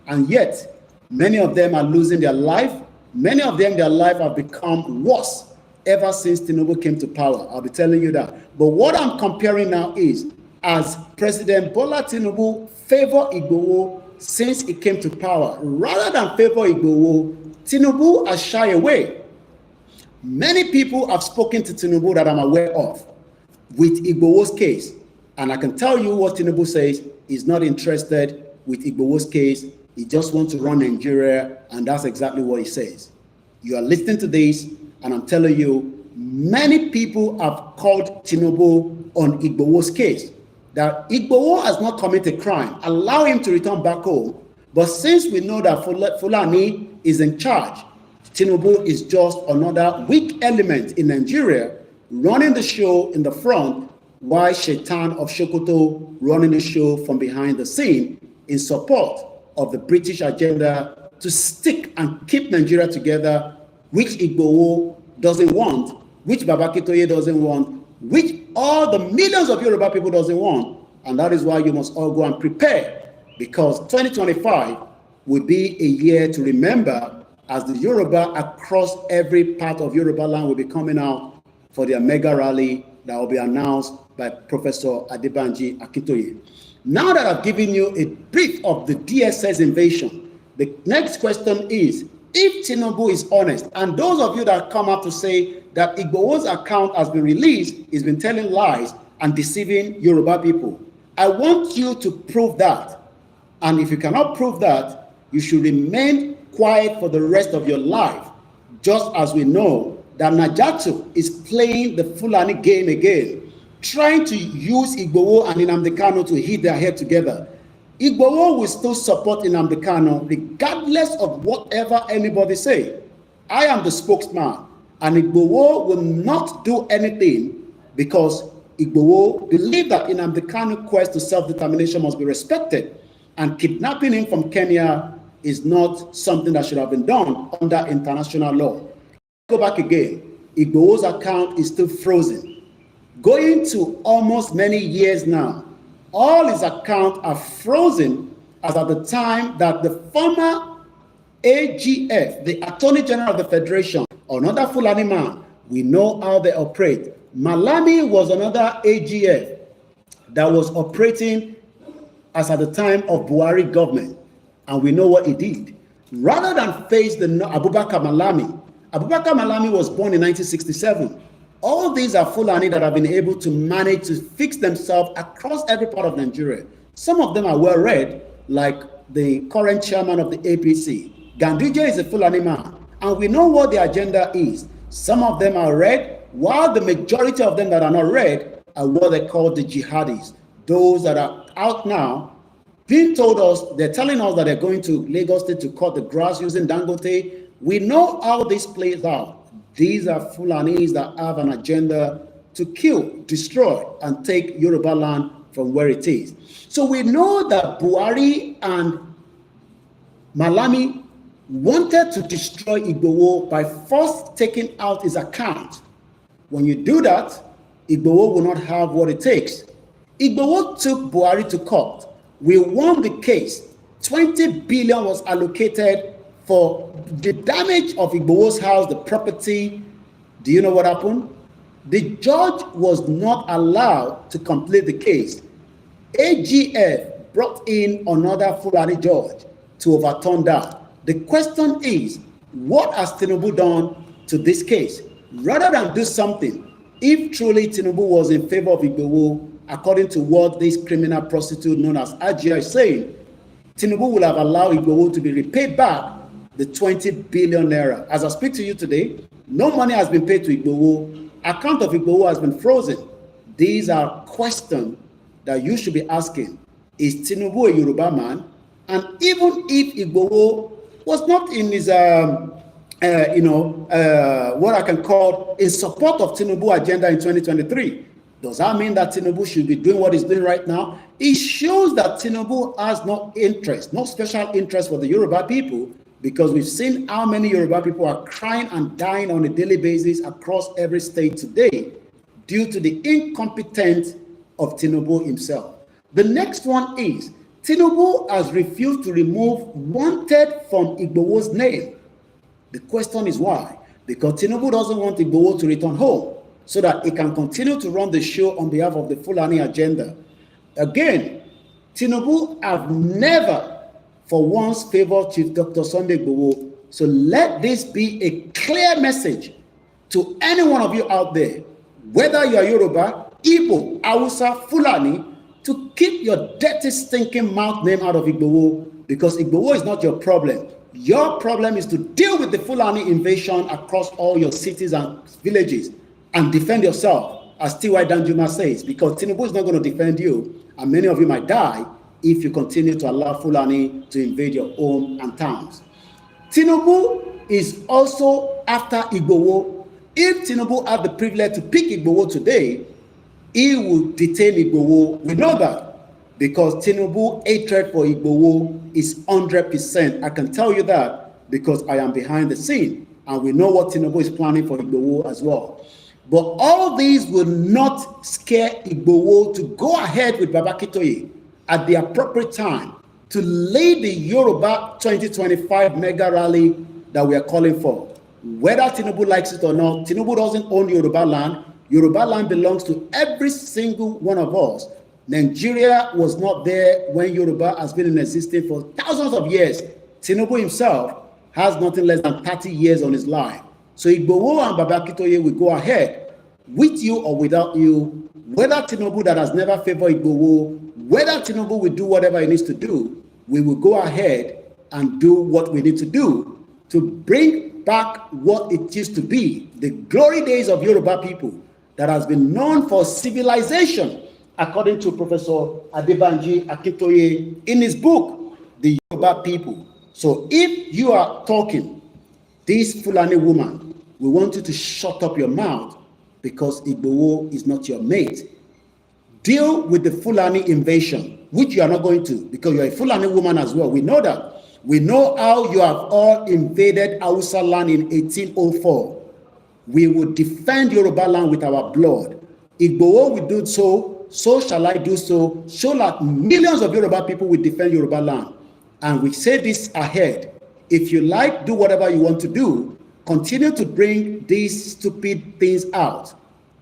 And yet, many of them are losing their life. Many of them, their life have become worse ever since Tinubu came to power. I'll be telling you that. But what I'm comparing now is, as President Bola Tinubu favored Igboho since he came to power, rather than favor Igboho, Tinubu has shied away. Many people have spoken to Tinubu that I'm aware of with Igboho's case. And I can tell you what Tinubu says. He's not interested with Igboho's case. He just wants to run Nigeria, and that's exactly what he says. You are listening to this, and I'm telling you, many people have called Tinubu on Igboho's case, that Igboho has not committed crime. Allow him to return back home. But since we know that Fulani is in charge, Tinubu is just another weak element in Nigeria, running the show in the front, while Shaitan of Sokoto running the show from behind the scene in support of the British agenda to stick and keep Nigeria together, which Igboho doesn't want, which Babakitoye doesn't want, which all the millions of Yoruba people doesn't want. And that is why you must all go and prepare because 2025 will be a year to remember, as the Yoruba across every part of Yoruba land will be coming out for their mega rally that will be announced by Professor Adebanji Akintoye. Now that I've given you a brief of the DSS invasion, the next question is, if Tinubu is honest, and those of you that come up to say that Igboho'S account has been released, he's been telling lies and deceiving Yoruba people, I want you to prove that. And if you cannot prove that, you should remain quiet for the rest of your life, just as we know that Najatu is playing the Fulani game again, trying to use Igboho and Nnamdi Kanu to hit their head together. Igboho will still support Nnamdi Kanu regardless of whatever anybody say. I am the spokesman, and Igboho will not do anything because Igboho believe that Nnamdi Kanu's quest to self-determination must be respected, and kidnapping him from Kenya is not something that should have been done under international law. Go back again. Igboho'S account is still frozen. Going to almost many years now, all his accounts are frozen as at the time that the former AGF, the Attorney General of the Federation, another Fulani man, we know how they operate. Malami was another AGF that was operating as at the time of Buhari government, and we know what he did. Rather than face the Abubakar Malami was born in 1967. All these are Fulani that have been able to manage to fix themselves across every part of Nigeria. Some of them are well read, like the current chairman of the APC. Ganduje is a Fulani man, and we know what the agenda is. Some of them are read, while the majority of them that are not read are what they call the jihadis. Those that are out now, being told us, they're telling us that they're going to Lagos State to cut the grass using Dangote. We know how this plays out. These are Fulanis that have an agenda to kill, destroy, and take Yoruba land from where it is. So we know that Buhari and Malami wanted to destroy Igboho by first taking out his account. When you do that, Igboho will not have what it takes. Igboho took Buhari to court. We won the case. 20 billion was allocated for the damage of Igboho's house, the property. Do you know what happened? The judge was not allowed to complete the case. AGF brought in another Fulani judge to overturn that. The question is, what has Tinubu done to this case? Rather than do something, if truly Tinubu was in favor of Igboho, according to what this criminal prostitute known as Ajia is saying, Tinubu will have allowed Igboho to be repaid back the 20 billion naira. As I speak to you today, no money has been paid to Igboho. Account of Igboho has been frozen. These are questions that you should be asking. Is Tinubu a Yoruba man? And even if Igboho was not in his, what I can call in support of Tinubu agenda in 2023, does that mean that Tinubu should be doing what he's doing right now? It shows that Tinubu has no interest, no special interest for the Yoruba people, because we've seen how many Yoruba people are crying and dying on a daily basis across every state today due to the incompetence of Tinubu himself. The next one is, Tinubu has refused to remove wanted from Igboho's name. The question is why? Because Tinubu doesn't want Igboho to return home so that he can continue to run the show on behalf of the Fulani agenda. Again, Tinubu have never for once favored Chief Dr. Sunday Igboho. So let this be a clear message to any one of you out there, whether you are Yoruba, Igbo, Hausa, Fulani, to keep your dirty, stinking mouth name out of Igboho, because Igboho is not your problem. Your problem is to deal with the Fulani invasion across all your cities and villages and defend yourself, as T.Y. Danjuma says, because Tinubu is not going to defend you, and many of you might die if you continue to allow Fulani to invade your home and towns. Tinubu is also after Igboho. If Tinubu had the privilege to pick Igboho today, he will detain Igboho. We know that because Tinubu hatred for Igboho is 100%. I can tell you that because I am behind the scene, and we know what Tinubu is planning for Igboho as well. But all these will not scare Igboho to go ahead with Baba Akintoye at the appropriate time to lead the Yoruba 2025 mega rally that we are calling for. Whether Tinubu likes it or not, Tinubu doesn't own Yoruba land. Yoruba land belongs to every single one of us. Nigeria was not there when Yoruba has been in existence for thousands of years. Tinubu himself has nothing less than 30 years on his life. So Igboho and Baba Akintoye will go ahead, with you or without you, whether Tinubu that has never favored Igboho, whether Tinubu will do whatever he needs to do, we will go ahead and do what we need to do to bring back what it used to be, the glory days of Yoruba people that has been known for civilization, according to Professor Adebanji Akintoye in his book, The Yoruba People. So if you are talking, this Fulani woman, we want you to shut up your mouth because Igboho is not your mate. Deal with the Fulani invasion, which you are not going to because you're a Fulani woman as well. We know that. We know how you have all invaded Hausa land in 1804. We will defend Yoruba land with our blood. Igboho will do so, so shall I do so that millions of Yoruba people will defend Yoruba land. And we say this ahead. If you like, do whatever you want to do. Continue to bring these stupid things out.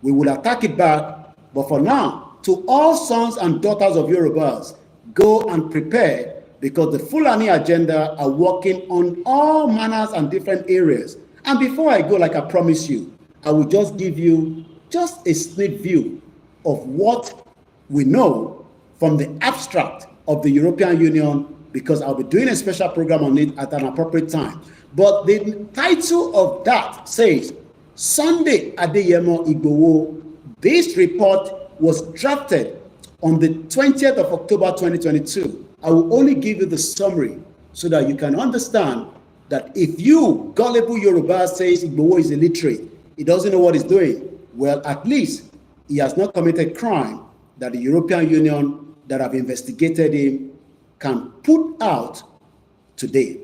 We will attack it back. But for now, to all sons and daughters of Yorubas, go and prepare because the Fulani agenda are working on all manners and different areas. And before I go, like I promised you, I will just give you just a sneak view of what we know from the abstract of the European Union, because I'll be doing a special program on it at an appropriate time. But the title of that says, Sunday Igboho. This report was drafted on the 20th of October 2022. I will only give you the summary so that you can understand that if you, gullible Yoruba, says Igboho is illiterate, he doesn't know what he's doing, well, at least he has not committed crime that the European Union that have investigated him can put out today.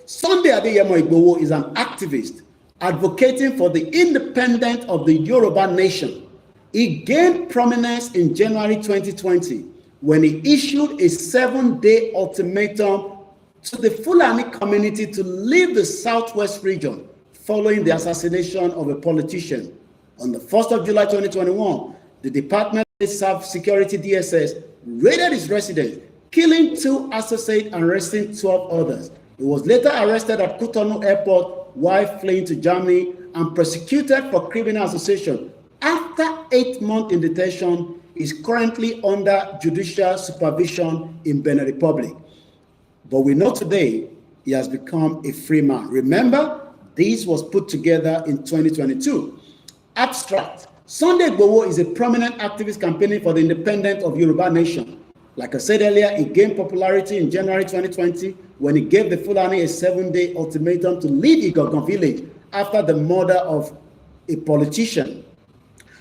Sunday Igboho is an activist advocating for the independence of the Yoruba nation. He gained prominence in January 2020 when he issued a 7-day ultimatum to the Fulani community to leave the southwest region following the assassination of a politician. On the 1st of July 2021, the Department of Security DSS raided his residence, killing 2 associates and arresting 12 others. He was later arrested at Cotonou Airport while fleeing to Germany and prosecuted for criminal association. After 8 months in detention, he is currently under judicial supervision in Benin Republic. But we know today he has become a free man. Remember, this was put together in 2022. Abstract. Sunday Igboho is a prominent activist campaigning for the independence of Yoruba nation. Like I said earlier, he gained popularity in January 2020 when he gave the Fulani a 7-day ultimatum to leave Igboho village after the murder of a politician.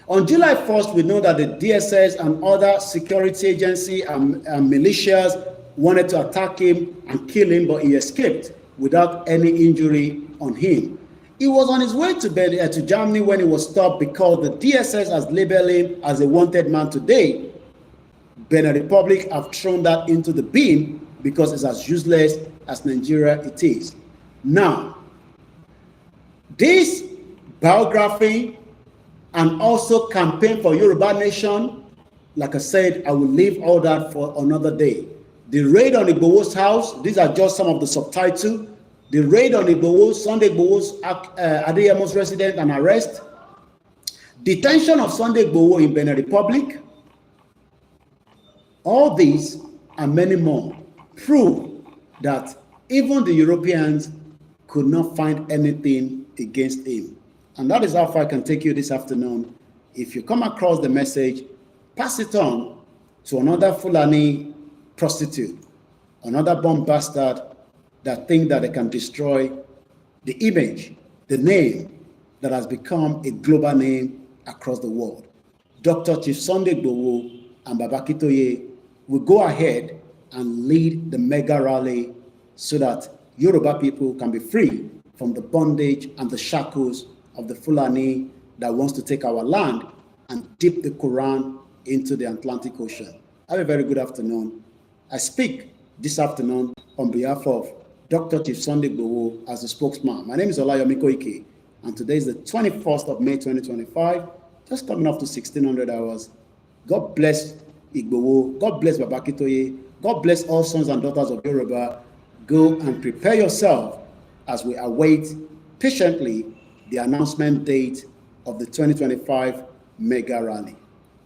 On July 1st, we know that the DSS and other security agencies and militias wanted to attack him and kill him, but he escaped without any injury on him. He was on his way to Germany when he was stopped because the DSS has labeled him as a wanted man today. Benin Republic have thrown that into the bin because it's as useless as Nigeria it is. Now, this biography and also campaign for Yoruba nation, like I said, I will leave all that for another day. The raid on Igboho's house, these are just some of the subtitles. The raid on Igboho, Sunday Igboho's Adeyemo's residence and arrest. Detention of Sunday Igboho in Benin Republic. All these and many more prove that even the Europeans could not find anything against him. And that is how far I can take you this afternoon. If you come across the message, pass it on to another Fulani prostitute, another bomb bastard that think that they can destroy the image, the name that has become a global name across the world. Dr. Chief Sunday Igboho and Baba Akintoye will go ahead and lead the mega rally so that Yoruba people can be free from the bondage and the shackles of the Fulani that wants to take our land and dip the Quran into the Atlantic Ocean. Have a very good afternoon. I speak this afternoon on behalf of Dr. Chief Sunday Igboho as the spokesman. My name is OLAYOMI KOIKI, and today is the 21st of May 2025, just coming up to 1600 hours. God bless Igboho, God bless Babakitoye, God bless all sons and daughters of Yoruba. Go and prepare yourself as we await patiently the announcement date of the 2025 mega rally.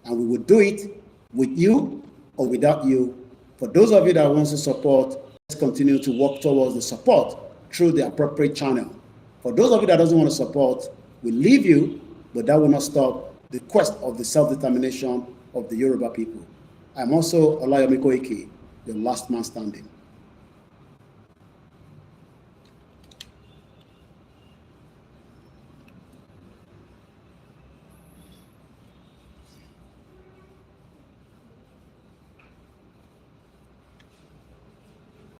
And we will do it with you or without you. For those of you that want to support, let's continue to work towards the support through the appropriate channel. For those of you that doesn't want to support, we leave you, but that will not stop the quest of the self-determination of the Yoruba people. I'm also OLAYOMI KOIKI, your last man standing.